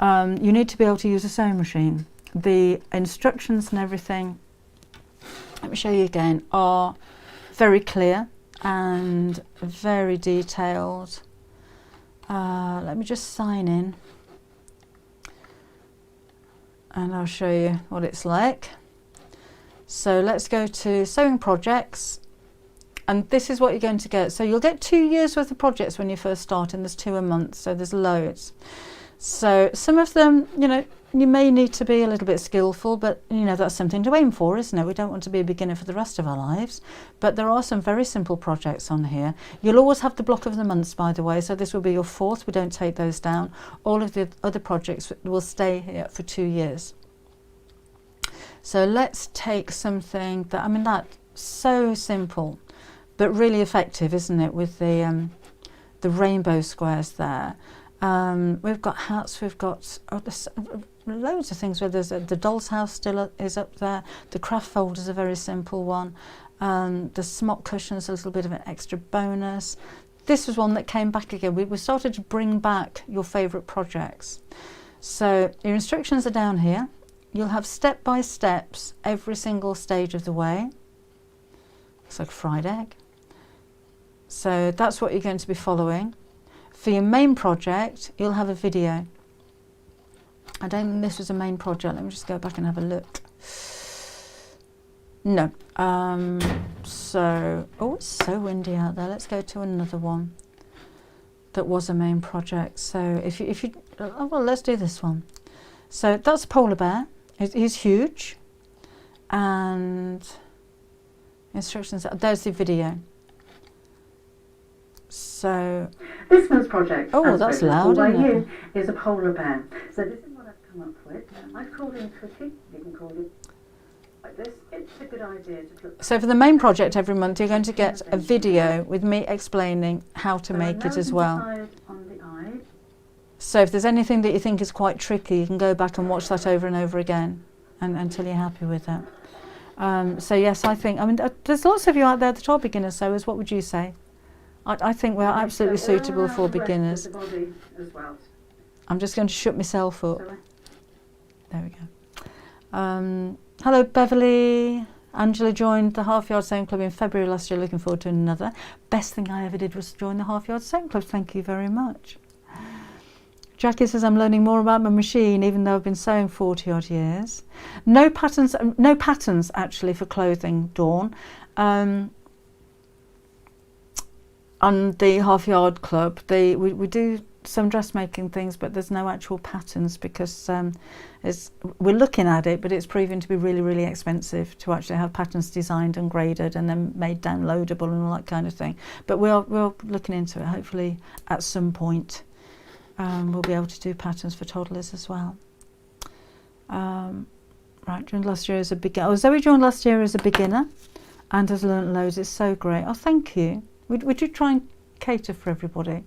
S1: You need to be able to use a sewing machine. The instructions and everything, let me show you again, are very clear and very detailed. Let me just sign in and I'll show you what it's like. So let's go to sewing projects, and this is what you're going to get. So you'll get 2 years worth of projects when you first start, and there's 2 a month, so there's loads. So some of them, you know, you may need to be a little bit skillful, but you know, that's something to aim for, isn't it? We don't want to be a beginner for the rest of our lives. But there are some very simple projects on here. You'll always have the block of the months, by the way, so this will be your 4th. We don't take those down. All of the other projects will stay here for 2 years. So let's take something that, I mean, that's so simple but really effective, isn't it, with the rainbow squares there. We've got hats, we've got loads of things where there's the doll's house still is up there. The craft folder is a very simple one. The smock cushions, a little bit of an extra bonus. This was one that came back again. We started to bring back your favourite projects. So your instructions are down here. You'll have step-by-steps every single stage of the way. Looks like a fried egg. So that's what you're going to be following. For your main project, you'll have a video. I don't think this was a main project. Let me just go back and have a look. No. So, oh, it's so windy out there. Let's go to another one that was a main project. So if you oh, well, let's do this one. So that's a polar bear. He's huge. And instructions, there's the video. So
S2: this month's project,
S1: oh, that's loud, isn't it?
S2: Is a polar bear. So this is what I've come up with. I've called him Cookie. You can call it like this. It's a good idea to look.
S1: So for the main project every month, you're going to get a video with me explaining how to make it as well.
S2: On the eye.
S1: So if there's anything that you think is quite tricky, you can go back and watch that over and over again until you're happy with it. So yes, I mean, there's lots of you out there that are beginner sewers. What would you say? I think we're absolutely suitable for beginners.
S2: The body as well.
S1: I'm just going to shut myself up.
S2: Sorry.
S1: There we go. Hello, Beverly. Angela joined the Half Yard Sewing Club in February last year. Looking forward to another. Best thing I ever did was join the Half Yard Sewing Club. Thank you very much. Jackie says, I'm learning more about my machine, even though I've been sewing 40 odd years. No patterns actually for clothing, Dawn. On the Half Yard Club, we do some dressmaking things, but there's no actual patterns because we're looking at it, but it's proving to be really, really expensive to actually have patterns designed and graded and then made downloadable and all that kind of thing. But we're looking into it. Hopefully at some point we'll be able to do patterns for toddlers as well. Right, joined last year as a beginner. Oh, Zoe joined last year as a beginner and has learnt loads. It's so great. Oh, thank you. We do try and cater for everybody.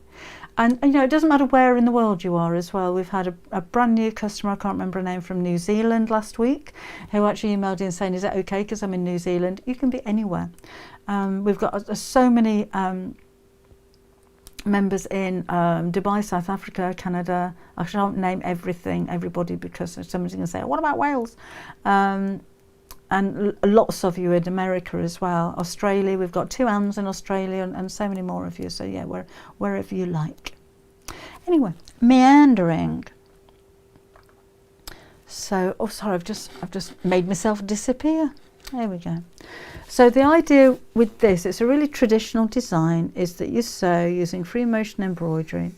S1: And you know, it doesn't matter where in the world you are as well. We've had a brand new customer, I can't remember her name, from New Zealand last week, who actually emailed in saying, is that okay because I'm in New Zealand? You can be anywhere. We've got so many members in Dubai, South Africa, Canada. I shan't name everybody, because somebody's going to say, what about Wales? And lots of you in America as well. Australia, we've got 2 Anns in Australia, and so many more of you. So yeah, wherever you like. Anyway, meandering. So, oh sorry, I've just made myself disappear. There we go. So the idea with this, it's a really traditional design, is that you sew using free motion embroidery.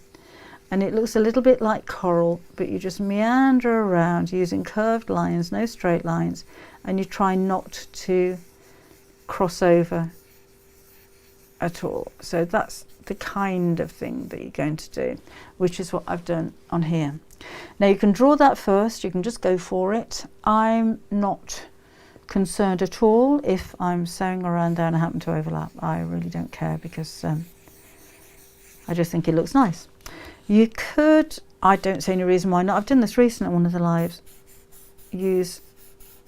S1: And it looks a little bit like coral, but you just meander around using curved lines, no straight lines, and you try not to cross over at all. So that's the kind of thing that you're going to do, which is what I've done on here. Now you can draw that first, you can just go for it. I'm not concerned at all if I'm sewing around there and I happen to overlap. I really don't care, because I just think it looks nice. You could, I don't see any reason why not, I've done this recently at one of the lives, use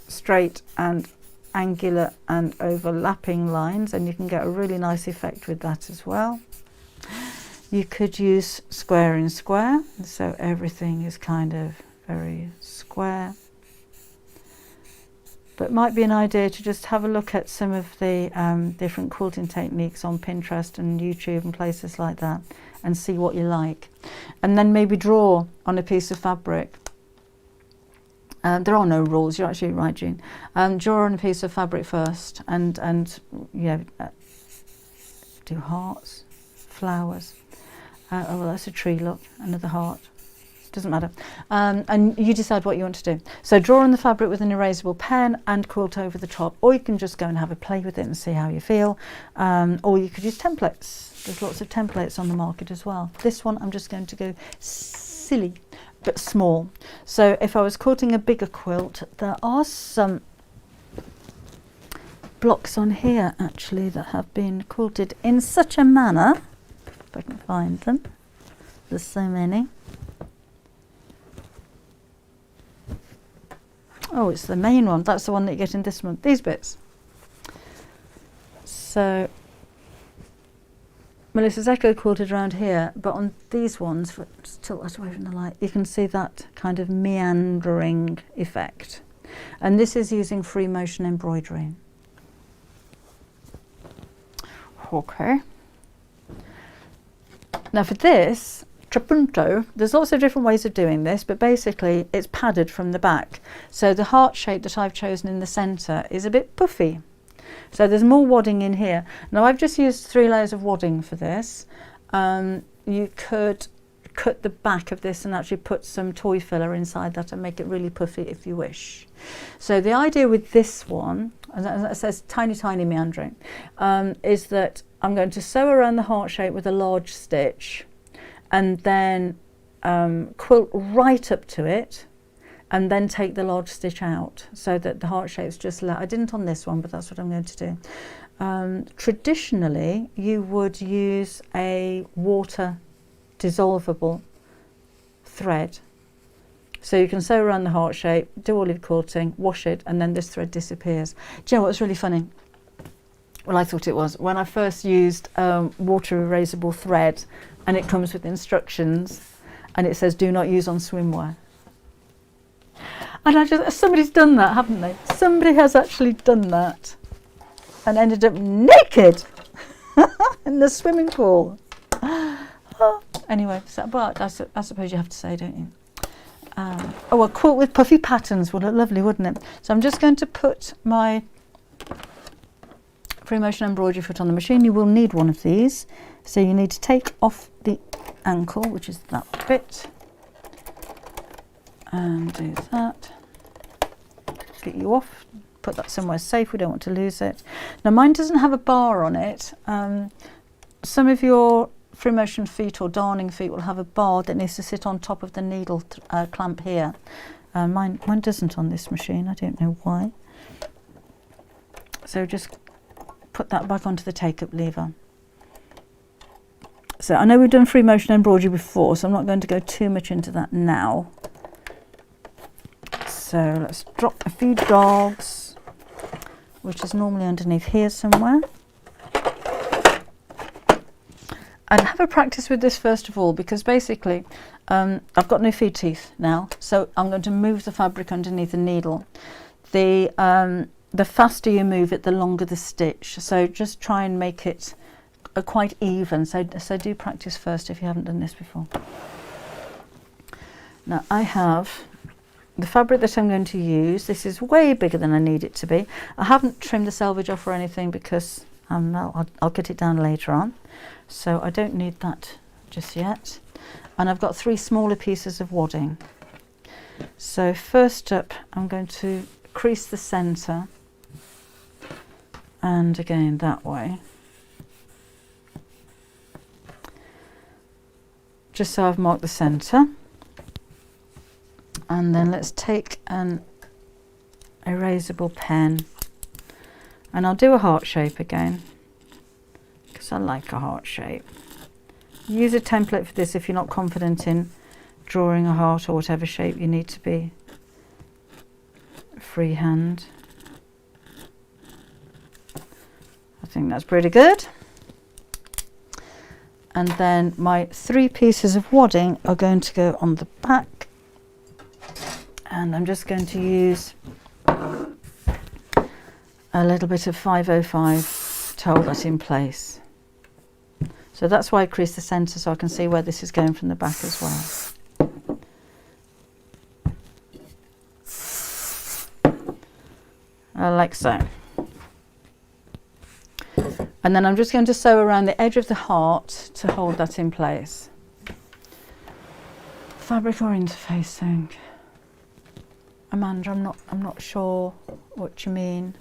S1: straight and angular and overlapping lines, and you can get a really nice effect with that as well. You could use square in square, so everything is kind of very square. But it might be an idea to just have a look at some of the different quilting techniques on Pinterest and YouTube and places like that, and see what you like. And then maybe draw on a piece of fabric. There are no rules, you're actually right, Jean. Draw on a piece of fabric first, and yeah, do hearts, flowers. Oh, well, that's a tree, look, another heart. Doesn't matter. And you decide what you want to do. So draw on the fabric with an erasable pen and quilt over the top, or you can just go and have a play with it and see how you feel. Or you could use templates. There's lots of templates on the market as well. This one I'm just going to go silly but small. So if I was quilting a bigger quilt, there are some blocks on here actually that have been quilted in such a manner, if I can find them, there's so many. Oh, it's the main one. That's the one that you get in this month. These bits. So Melissa's Echo quilted around here, but on these ones, just tilt that away from the light, you can see that kind of meandering effect. And this is using free motion embroidery. Okay. Now for this, trapunto, there's lots of different ways of doing this, but basically it's padded from the back. So the heart shape that I've chosen in the centre is a bit puffy. So there's more wadding in here. Now I've just used 3 layers of wadding for this. You could cut the back of this and actually put some toy filler inside that and make it really puffy if you wish. So the idea with this one, and it says tiny, tiny meandering, is that I'm going to sew around the heart shape with a large stitch, and then quilt right up to it, and then take the large stitch out so that the heart shape's just I didn't on this one, but that's what I'm going to do. Traditionally, you would use a water dissolvable thread. So you can sew around the heart shape, do olive quilting, wash it, and then this thread disappears. Do you know what's really funny? Well, I thought it was. When I first used water erasable thread, and it comes with instructions, and it says do not use on swimwear. And somebody's done that, haven't they? Somebody has actually done that and ended up naked in the swimming pool. Oh, anyway, so, but I suppose you have to say, don't you? A quilt with puffy patterns would look lovely, wouldn't it? So I'm just going to put my free motion embroidery foot on the machine. You will need one of these. So you need to take off the ankle, which is that bit, and do that. Get you off, put that somewhere safe, we don't want to lose it. Now mine doesn't have a bar on it. Some of your free motion feet or darning feet will have a bar that needs to sit on top of the needle clamp here. Mine doesn't on this machine, I don't know why. So just put that back onto the take-up lever. So I know we've done free motion embroidery before, so I'm not going to go too much into that now. So let's drop a few dogs, which is normally underneath here somewhere. And have a practice with this first of all, because basically I've got no feed teeth now, so I'm going to move the fabric underneath the needle. The faster you move it, the longer the stitch. So just try and make it quite even. So do practice first if you haven't done this before. Now I have the fabric that I'm going to use. This is way bigger than I need it to be. I haven't trimmed the selvage off or anything because I'll cut it down later on. So I don't need that just yet. And I've got 3 smaller pieces of wadding. So first up, I'm going to crease the centre, and again that way, just so I've marked the centre. And then let's take an erasable pen, and I'll do a heart shape again because I like a heart shape. Use a template for this if you're not confident in drawing a heart or whatever shape you need to be freehand. I think that's pretty good. And then my 3 pieces of wadding are going to go on the back, and I'm just going to use a little bit of 505 to hold that in place. So that's why I crease the centre, so I can see where this is going from the back as well. Like so. And then I'm just going to sew around the edge of the heart to hold that in place. Fabric or interfacing? Amanda, I'm not sure what you mean.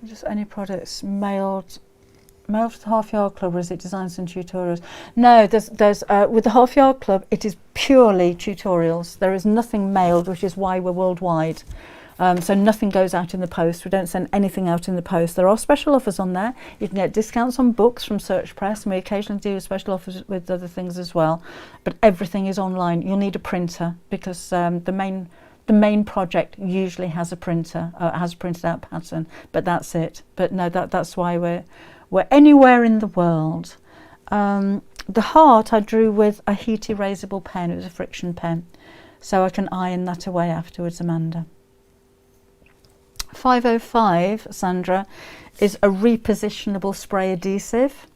S1: Just any products mailed to the Half Yard Club, or is it designs and tutorials? No, there's with the Half Yard Club it is purely tutorials. There is nothing mailed, which is why we're worldwide. So nothing goes out in the post. We don't send anything out in the post. There are special offers on there. You can get discounts on books from Search Press, and we occasionally do special offers with other things as well. But everything is online. You'll need a printer because the main project usually has a printer, has a printed out pattern, but that's it. But no, that's why we're anywhere in the world. The heart I drew with a heat erasable pen. It was a friction pen, so I can iron that away afterwards, Amanda. 505, Sandra, is a repositionable spray adhesive.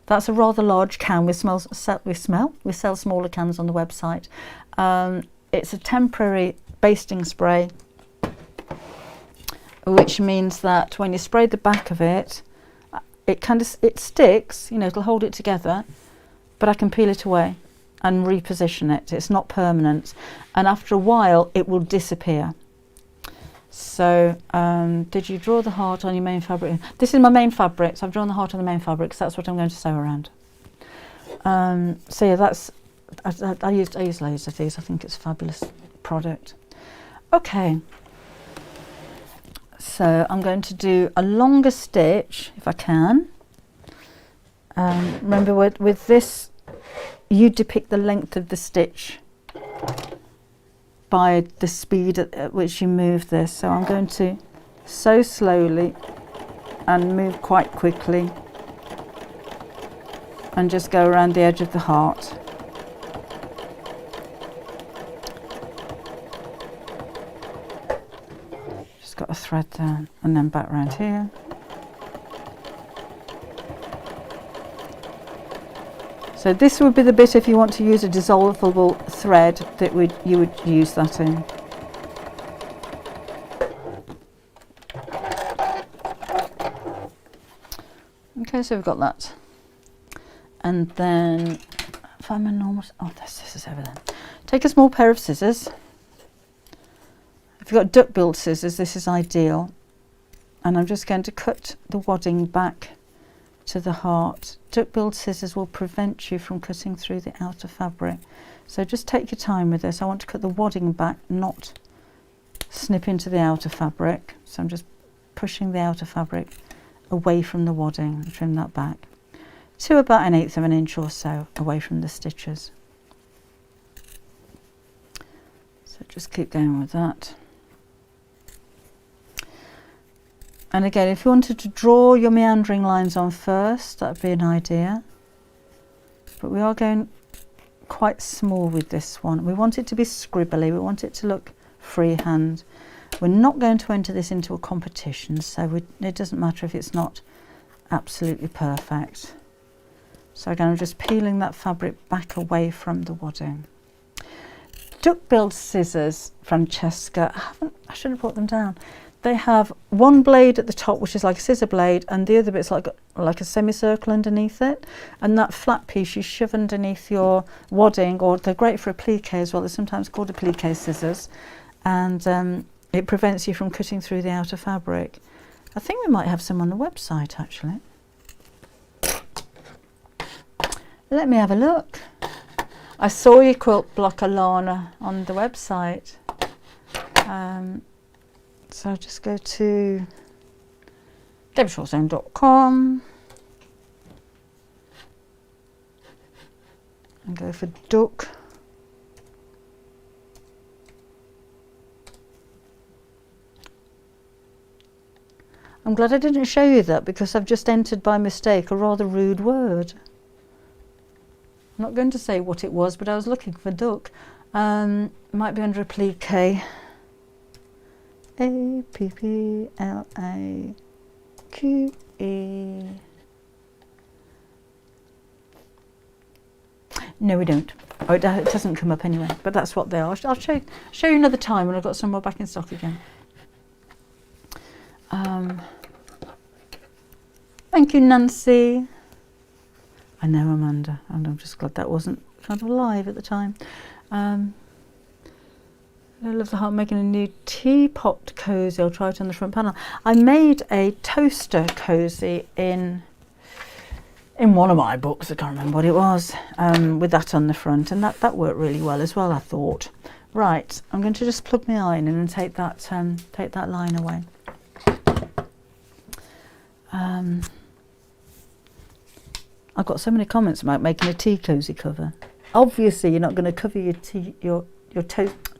S1: That's a rather large can. We sell smaller cans on the website. It's a temporary basting spray, which means that when you spray the back of it, it sticks. You know, it'll hold it together, but I can peel it away and reposition it. It's not permanent, and after a while, it will disappear. So, did you draw the heart on your main fabric? This is my main fabric, so I've drawn the heart on the main fabric, so that's what I'm going to sew around. So yeah, that's I used loads of these. I think it's a fabulous product. Okay, so I'm going to do a longer stitch if I can. Remember, with this, you depict the length of the stitch by the speed at which you move this. So I'm going to sew slowly and move quite quickly and just go around the edge of the heart. got a thread there, and then back round here. So this would be the bit if you want to use a dissolvable thread that you would use that in. Okay, so we've got that. And then if I'm a normal, oh, there's scissors over there. Take a small pair of scissors. If you've got duck-billed scissors, this is ideal. And I'm just going to cut the wadding back to the heart. Duck-billed scissors will prevent you from cutting through the outer fabric. So just take your time with this. I want to cut the wadding back, not snip into the outer fabric. So I'm just pushing the outer fabric away from the wadding and trim that back to about 1/8 of an inch or so away from the stitches. So just keep going with that. And again, if you wanted to draw your meandering lines on first, that would be an idea. But we are going quite small with this one. We want it to be scribbly. We want it to look freehand. We're not going to enter this into a competition, so it doesn't matter if it's not absolutely perfect. So again, I'm just peeling that fabric back away from the wadding. Duck-billed scissors, Francesca, I should have put them down. They have one blade at the top, which is like a scissor blade, and the other bit's like a semicircle underneath it. And that flat piece you shove underneath your wadding, or they're great for a plique as well. They're sometimes called a plique scissors, and it prevents you from cutting through the outer fabric. I think we might have some on the website actually. Let me have a look. I saw your quilt block, Alana, on the website. So I'll just go to deborahshawzone.com and go for duck. I'm glad I didn't show you that, because I've just entered by mistake a rather rude word. I'm not going to say what it was, but I was looking for duck. Might be under applique. A-P-P-L-A-Q-E. No, we don't. Oh, it doesn't come up anyway, but that's what they are. I'll show you another time when I've got some more back in stock again. Thank you, Nancy. I know, Amanda, and I'm just glad that wasn't kind of live at the time. I love the heart, making a new teapot cozy. I'll try it on the front panel. I made a toaster cozy in one of my books. I can't remember what it was, with that on the front, and that worked really well as well, I thought. Right, I'm going to just plug my iron in and take that line away. I've got so many comments about making a tea cozy cover. Obviously, you're not going to cover your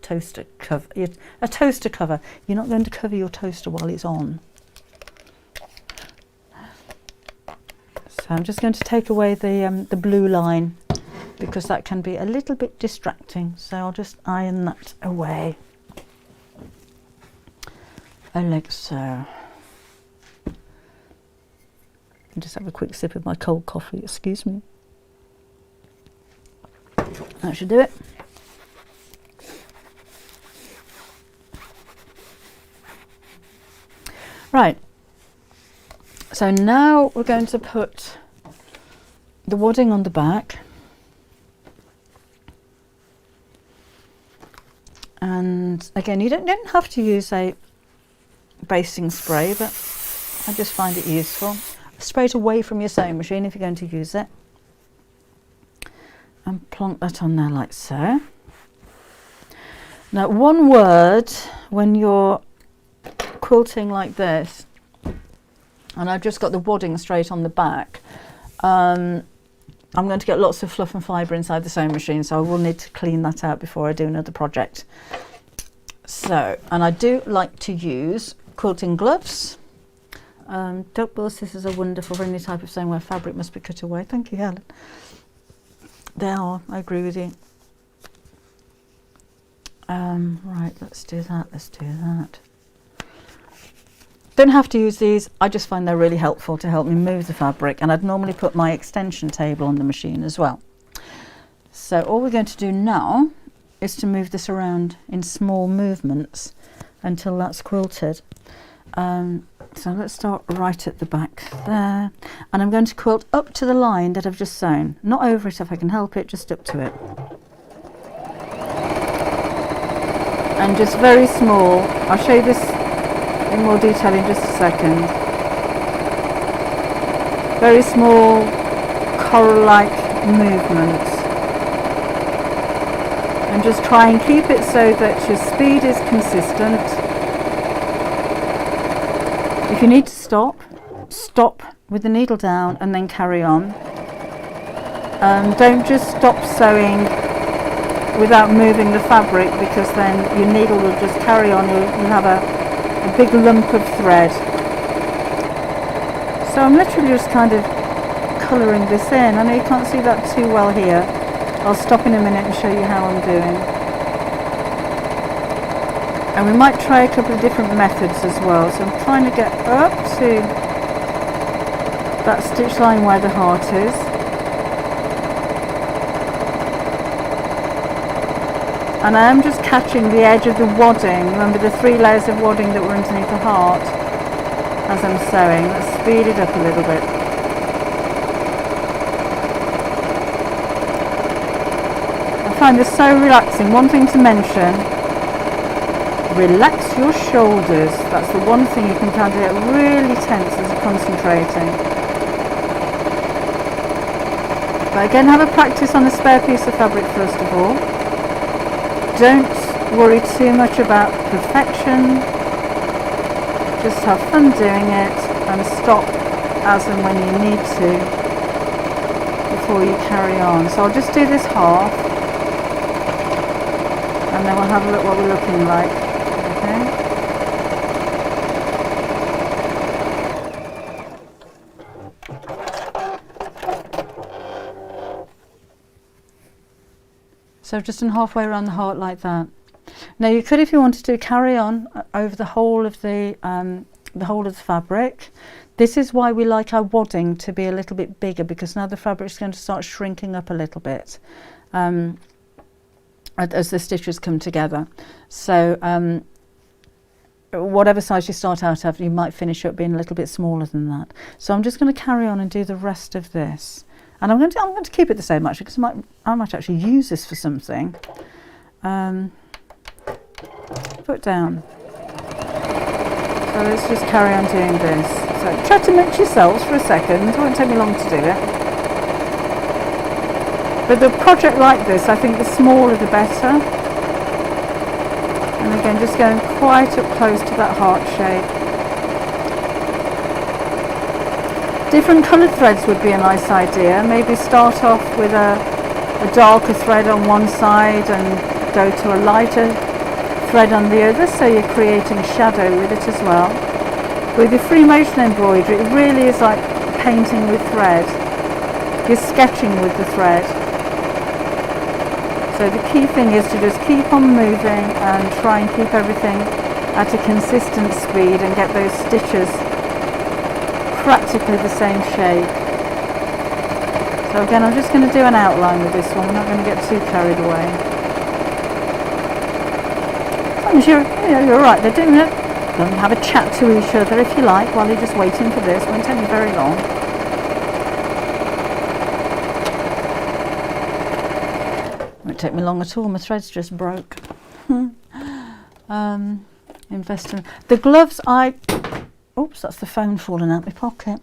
S1: toaster cover. A toaster cover. You're not going to cover your toaster while it's on. So I'm just going to take away the blue line, because that can be a little bit distracting. So I'll just iron that away. Like so. And just have a quick sip of my cold coffee, excuse me. That should do it. Right, so now we're going to put the wadding on the back, and again, you don't have to use a basting spray, but I just find it useful. Spray it away from your sewing machine if you're going to use it, and plonk that on there like so. Now, one word when you're quilting like this, and I've just got the wadding straight on the back, I'm going to get lots of fluff and fibre inside the sewing machine, so I will need to clean that out before I do another project. So, and I do like to use quilting gloves. Duck-bill scissors are wonderful for any type of sewing where fabric must be cut away. Thank you, Helen. They are, I agree with you. Right, let's do that. Don't have to use these, I just find they're really helpful to help me move the fabric, and I'd normally put my extension table on the machine as well. So all we're going to do now is to move this around in small movements until that's quilted. So let's start right at the back there, and I'm going to quilt up to the line that I've just sewn, not over it if I can help it, just up to it. And just very small, I'll show you this in more detail in just a second. Very small coral-like movements. And just try and keep it so that your speed is consistent. If you need to stop, stop with the needle down and then carry on. Don't just stop sewing without moving the fabric, because then your needle will just carry on. You'll have a big lump of thread. So I'm literally just kind of colouring this in. I know you can't see that too well here. I'll stop in a minute and show you how I'm doing. And we might try a couple of different methods as well. So I'm trying to get up to that stitch line where the heart is. And I am just catching the edge of the wadding. Remember the 3 layers of wadding that were underneath the heart as I'm sewing. Let's speed it up a little bit. I find this so relaxing. One thing to mention, relax your shoulders. That's the one thing you can kind of get really tense as you're concentrating. But again, have a practice on a spare piece of fabric first of all. Don't worry too much about perfection. Just have fun doing it and stop as and when you need to before you carry on. So I'll just do this half, and then we'll have a look what we're looking like. Okay. So just in halfway around the heart like that. Now you could, if you wanted to, carry on over the whole of the fabric. This is why we like our wadding to be a little bit bigger, because now the fabric is going to start shrinking up a little bit as the stitches come together. So whatever size you start out of, you might finish up being a little bit smaller than that. So I'm just going to carry on and do the rest of this. And I'm going to keep it the same actually, because I might actually use this for something. Put down. So let's just carry on doing this. So try to mix yourselves for a second. It won't take me long to do it. But the project like this, I think the smaller the better. And again, just going quite up close to that heart shape. Different coloured threads would be a nice idea. Maybe start off with a darker thread on one side and go to a lighter thread on the other, so you're creating shadow with it as well. With your free motion embroidery, it really is like painting with thread. You're sketching with the thread. So the key thing is to just keep on moving and try and keep everything at a consistent speed and get those stitches practically the same shape. So again, I'm just going to do an outline with this one. I'm not going to get too carried away. As long as you're all right, they're doing it. You can have a chat to each other if you like while you're just waiting for this. It won't take you very long. It won't take me long at all. My thread's just broke. Invest in the gloves. Oops, that's the phone falling out my pocket.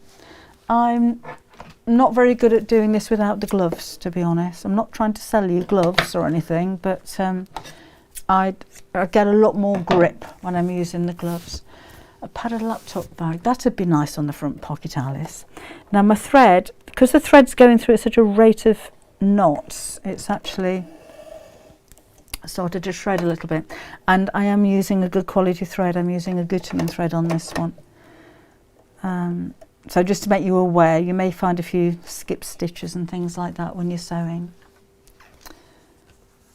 S1: I'm not very good at doing this without the gloves, to be honest. I'm not trying to sell you gloves or anything, but I get a lot more grip when I'm using the gloves. A padded laptop bag, that'd be nice on the front pocket, Alice. Now my thread, because the thread's going through at such a rate of knots, it's actually started to shred a little bit. And I am using a good quality thread. I'm using a Gutermann thread on this one. So just to make you aware, you may find a few skip stitches and things like that when you're sewing.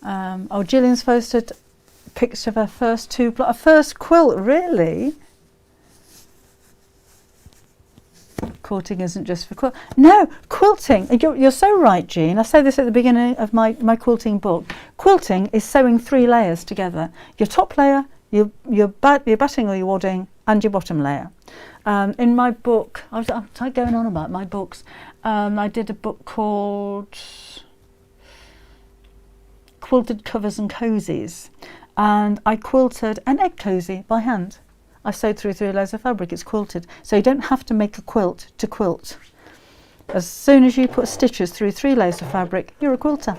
S1: Gillian's posted a picture of her first first quilt, really? quilting isn't just for quilt. No, quilting, you're so right, Jean. I say this at the beginning of my quilting book. Quilting is sewing 3 layers together. Your top layer, your batting or your wadding, and your bottom layer. In my book, I'm going on about my books. I did a book called Quilted Covers and Cozies, and I quilted an egg cosy by hand. I sewed through 3 layers of fabric. It's quilted, so you don't have to make a quilt to quilt. As soon as you put stitches through 3 layers of fabric, you're a quilter.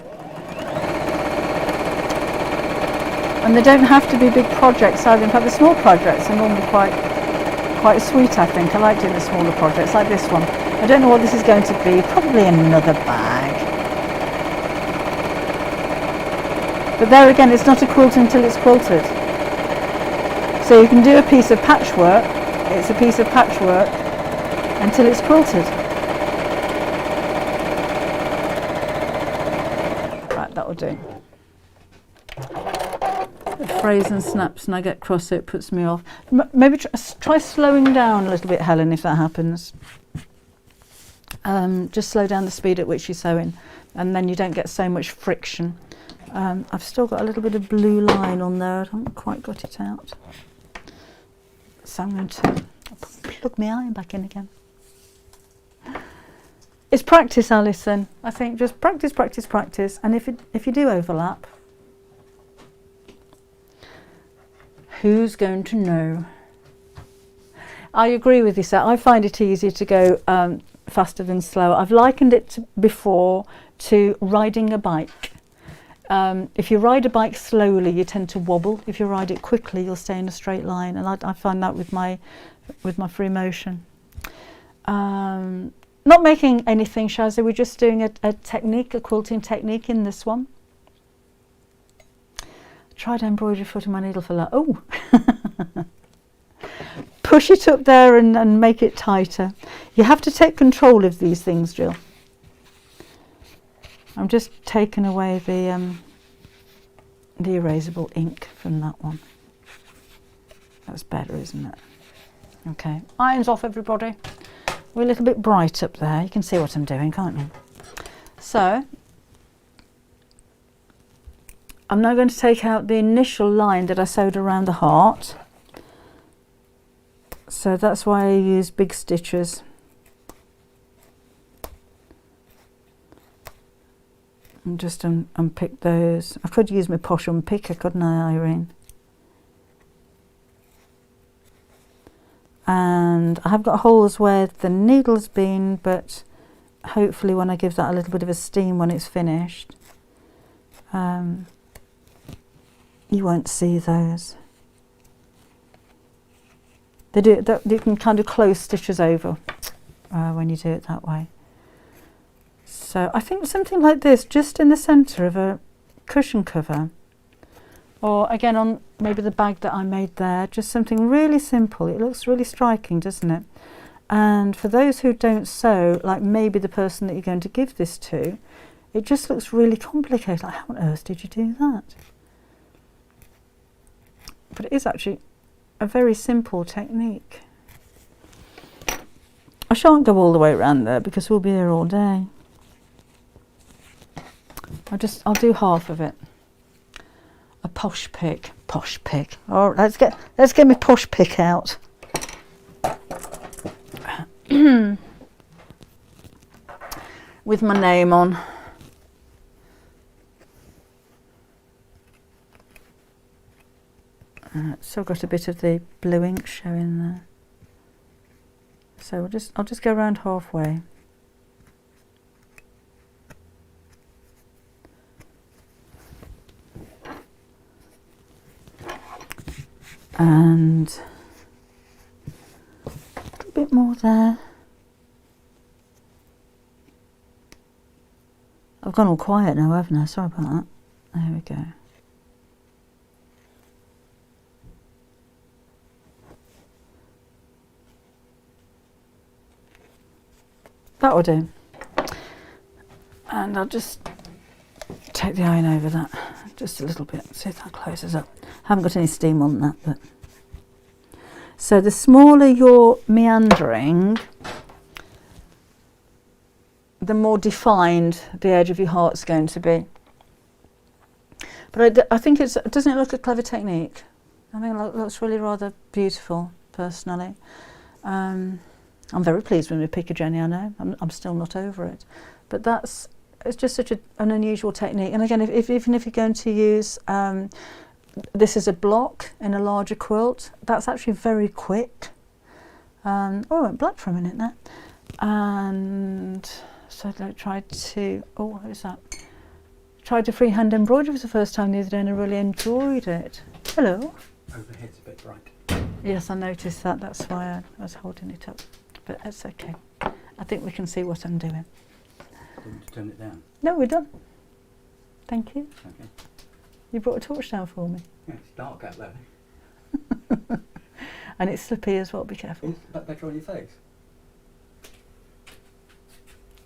S1: And they don't have to be big projects either. In fact, the small projects are normally quite sweet, I think. I like doing the smaller projects like this one. I don't know what this is going to be, probably another bag. But there again, it's not a quilt until it's quilted. So you can do a piece of patchwork, it's a piece of patchwork until it's quilted. Right, that'll do. It frays and snaps and I get cross, so it puts me off. Maybe try slowing down a little bit, Helen, if that happens. Just slow down the speed at which you're sewing, and then you don't get so much friction. I've still got a little bit of blue line on there. I haven't quite got it out. So I'm going to plug my iron back in again. It's practice, Alison. I think just practice, practice, practice. And if you do overlap, who's going to know? I agree with you, sir. I find it easier to go faster than slower. I've likened it before to riding a bike. If you ride a bike slowly, you tend to wobble. If you ride it quickly, you'll stay in a straight line. And I find that with my free motion. Not making anything, Shazzy. We're just doing a technique, a quilting technique in this one. Tried embroidery foot in my needle for that. Oh, push it up there and make it tighter. You have to take control of these things, Jill. I'm just taking away the erasable ink from that one. That's better, isn't it? Okay, irons off, everybody. We're a little bit bright up there. You can see what I'm doing, can't you? So I'm now going to take out the initial line that I sewed around the heart. So that's why I use big stitches. And just unpick those. I could use my posh unpicker, couldn't I, Irene? And I have got holes where the needle's been, but hopefully when I give that a little bit of a steam when it's finished, you won't see those. They do that. You can kind of close stitches over when you do it that way. So I think something like this, just in the centre of a cushion cover, or again on maybe the bag that I made there, just something really simple. It looks really striking, doesn't it? And for those who don't sew, like maybe the person that you're going to give this to, it just looks really complicated. Like, how on earth did you do that? But it is actually a very simple technique. I shan't go all the way around there because we'll be here all day. I'll do half of it. A posh pick. All right, let's get my posh pick out. With my name on. Still got a bit of the blue ink showing there. So I'll just go around halfway. And a little bit more there. I've gone all quiet now, haven't I? Sorry about that. There we go. That'll do. And I'll just take the iron over that just a little bit, see if that closes up. Haven't got any steam on that, but so the smaller your meandering, the more defined the edge of your heart's going to be. But I think doesn't it look a clever technique? I think it looks really rather beautiful, personally. I'm very pleased when we pick a Jenny, I know. I'm still not over it. But it's just such an unusual technique. And again, even if you're going to use, this is a block in a larger quilt, that's actually very quick. Oh, I went black for a minute there. And so I tried to, oh, what was that? Tried to freehand embroidery for the first time the other day and I really enjoyed it. Hello.
S3: Overhead's a bit bright.
S1: Yes, I noticed that. That's why I was holding it up. But it's okay. I think we can see what I'm doing.
S3: Do you want to turn it down?
S1: No, we're done. Thank you.
S3: Okay.
S1: You brought a torch down for me.
S3: Yeah, it's dark out there.
S1: And it's slippy as well, be careful.
S3: Is that better on your face?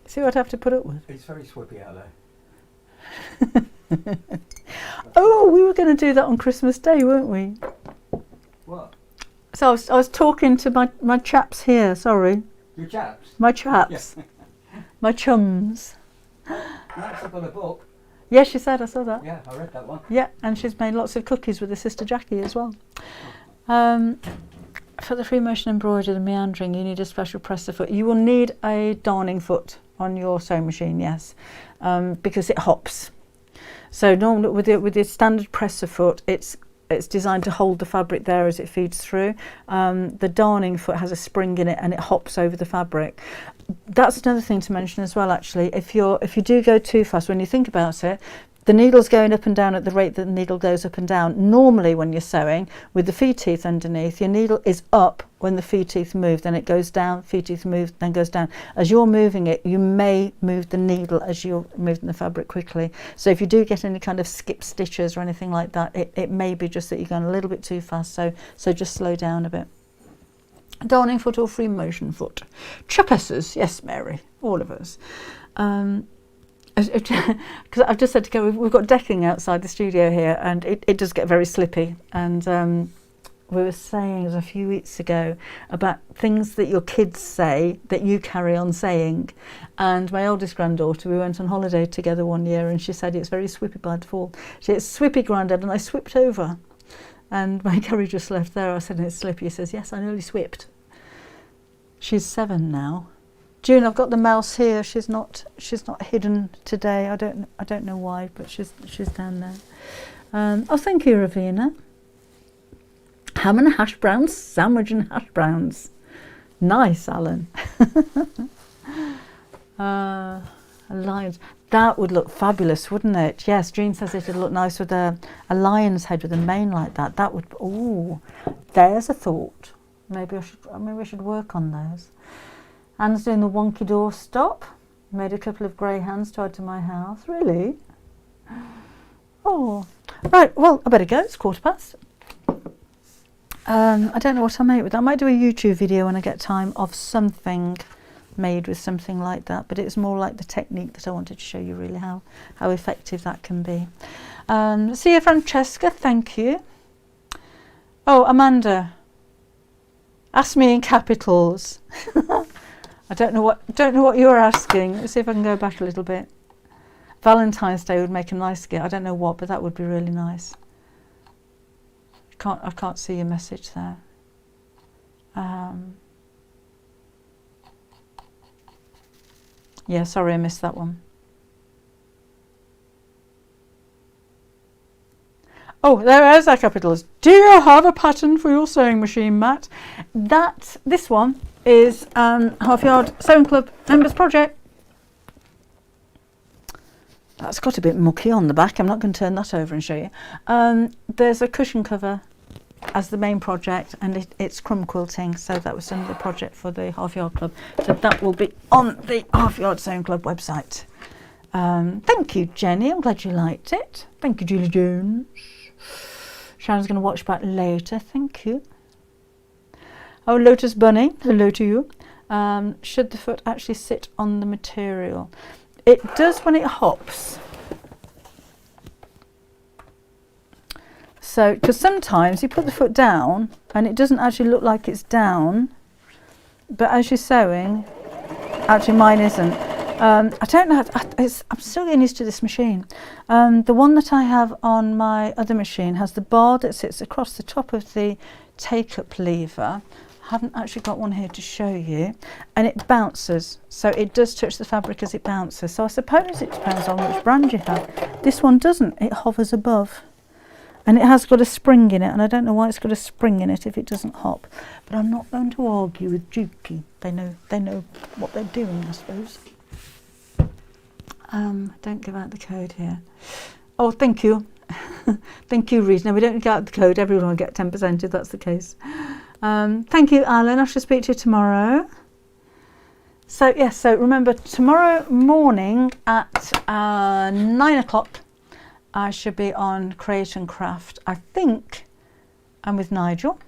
S1: See what I have to put up with?
S3: It's very swippy out there.
S1: Oh, we were going to do that on Christmas Day, weren't we?
S3: What?
S1: So I was talking to my chaps here, sorry.
S3: Your chaps?
S1: My chaps.
S3: Yeah.
S1: My chums.
S3: That's up on a book.
S1: Yeah, she said, I saw that.
S3: Yeah, I read that one.
S1: Yeah, and she's made lots of cookies with her sister Jackie as well. For the free motion embroidery, the meandering, you need a special presser foot. You will need a darning foot on your sewing machine, yes, because it hops. So normally with the standard presser foot, it's designed to hold the fabric there as it feeds through. The darning foot has a spring in it and it hops over the fabric. That's another thing to mention as well, actually. If you do go too fast, when you think about it, the needle's going up and down at the rate that the needle goes up and down. Normally when you're sewing, with the feed teeth underneath, your needle is up when the feed teeth move, then it goes down, feed teeth move, then goes down. As you're moving it, you may move the needle as you're moving the fabric quickly. So if you do get any kind of skip stitches or anything like that, it may be just that you're going a little bit too fast, so just slow down a bit. Darning foot or free motion foot. Trapesses, yes, Mary, all of us. Because I've just said to go, we've got decking outside the studio here and it does get very slippy. And we were saying a few weeks ago about things that your kids say that you carry on saying. And my oldest granddaughter, we went on holiday together one year and she said it's very swippy by the fall. She said, it's swippy, Grandad, and I swipped over. And my Kerry just left there. I said, it's slippy. He says, yes, I nearly swipped. She's 7 now. June, I've got the mouse here. She's not hidden today. I don't know why, but she's down there. Oh, thank you, Ravina. Ham and hash browns, sandwich and hash browns. Nice, Alan. Lions. That would look fabulous, wouldn't it? Yes, Jean says it'd look nice with a lion's head with a mane like that. That would. Oh, there's a thought. Maybe we should work on those. Anne's doing the wonky door stop. Made a couple of greyhounds to add to my house. Really? Oh, right. Well, I better go. It's 1:15. I don't know what I'll make with that. I might do a YouTube video when I get time of something made with something like that, but it's more like the technique that I wanted to show you, really how effective that can be. See you, Francesca. Thank you. Oh, Amanda, ask me in capitals. I don't know what you're asking. Let's see if I can go back a little bit. Valentine's Day would make a nice gift. I don't know what, but that would be really nice. I can't see your message there. Yeah, sorry, I missed that one. Oh, there is our capitals. Do you have a pattern for your sewing machine, Matt? This one is Half Yard Sewing Club Members Project. That's got a bit mucky on the back. I'm not going to turn that over and show you. There's a cushion cover as the main project, and it's crumb quilting, so that was another project for the Half Yard Club. So that will be on the Half Yard Sewing Club website. Thank you, Jenny. I'm glad you liked it. Thank you, Julie Jones. Sharon's going to watch back later. Thank you. Oh, Lotus Bunny, hello to you. Should the foot actually sit on the material? It does when it hops. So, because sometimes you put the foot down and it doesn't actually look like it's down, but as you're sewing, actually mine isn't. I don't know. I'm still getting used to this machine. The one that I have on my other machine has the bar that sits across the top of the take-up lever. I haven't actually got one here to show you, and it bounces, so it does touch the fabric as it bounces. So I suppose it depends on which brand you have. This one doesn't, it hovers above, and it has got a spring in it, and I don't know why it's got a spring in it if it doesn't hop, but I'm not going to argue with Dukey. They know what they're doing, I suppose. Don't give out the code here. Oh, thank you. Thank you, Reese. No, we don't give out the code. Everyone will get 10% if that's the case. Thank you, Alan. I shall speak to you tomorrow. So yes, so remember, tomorrow morning at 9 o'clock I should be on Create and Craft. I think I'm with Nigel.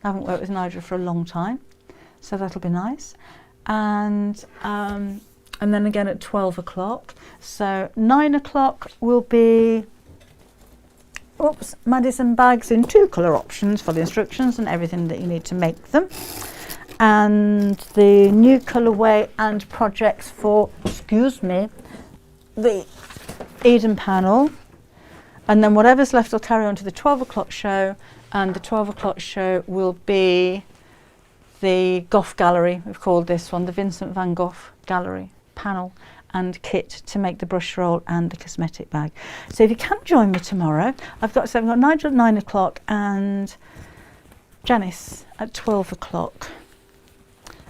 S1: I haven't worked with Nigel for a long time, so that'll be nice. And then again at 12 o'clock. So 9 o'clock will be Maddie's and bags in 2 colour options for the instructions and everything that you need to make them, and the new colourway and projects for, the Eden panel, and then whatever's left will carry on to the 12 o'clock show, and the 12 o'clock show will be the Gogh gallery. We've called this one the Vincent van Gogh gallery panel and kit to make the brush roll and the cosmetic bag. So if you can join me tomorrow, I've got Nigel at 9 o'clock and Janice at 12 o'clock,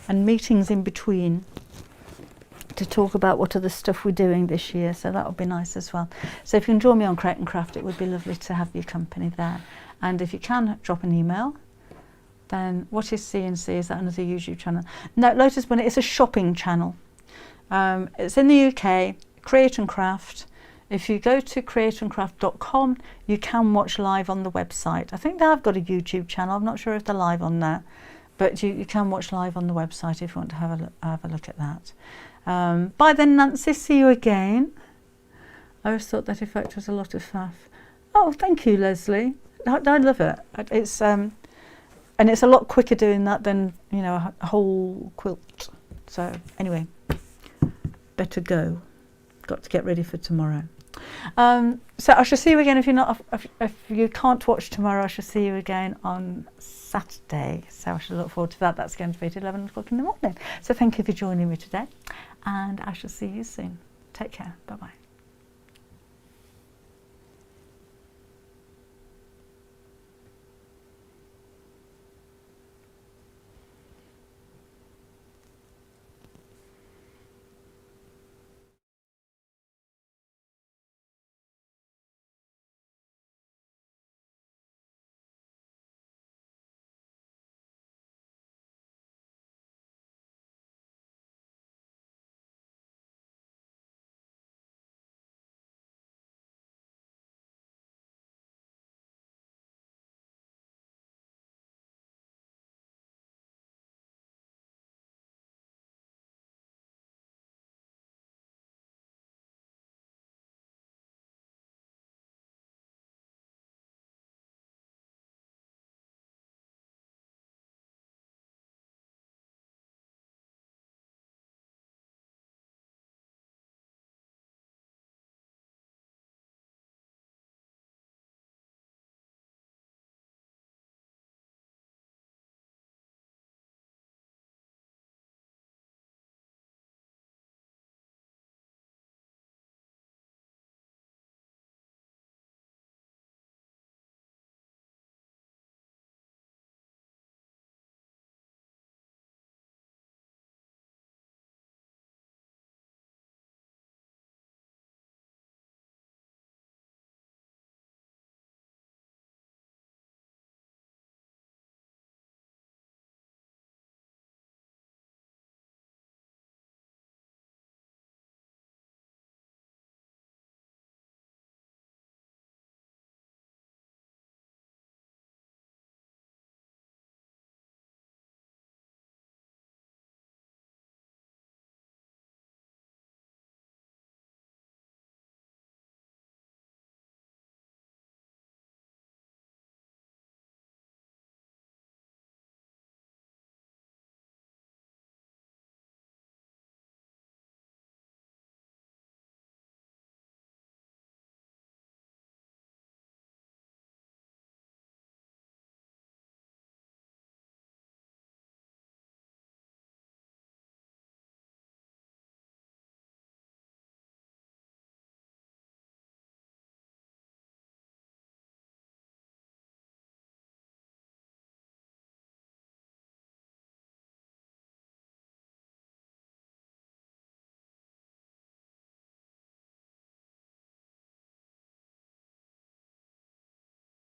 S1: and meetings in between to talk about what other stuff we're doing this year, so that'll be nice as well. So if you can join me on Create and Craft, it would be lovely to have your company there. And if you can drop an email, then what is C&C? Is that another YouTube channel? No, Lotus Bunny, it's a shopping channel. It's in the UK, Create and Craft. If you go to createandcraft.com, you can watch live on the website. I think they have got a YouTube channel. I'm not sure if they're live on there, but you can watch live on the website if you want to have a look at that. Bye then, Nancy. See you again. I always thought that effect was a lot of faff. Oh, thank you, Leslie. I love it. It's and it's a lot quicker doing that than, you know, a whole quilt. So anyway, better go. Got to get ready for tomorrow. So I shall see you again. If you can't watch tomorrow, I shall see you again on Saturday. So I shall look forward to that. That's going to be at 11 o'clock in the morning. So thank you for joining me today, and I shall see you soon. Take care. Bye bye.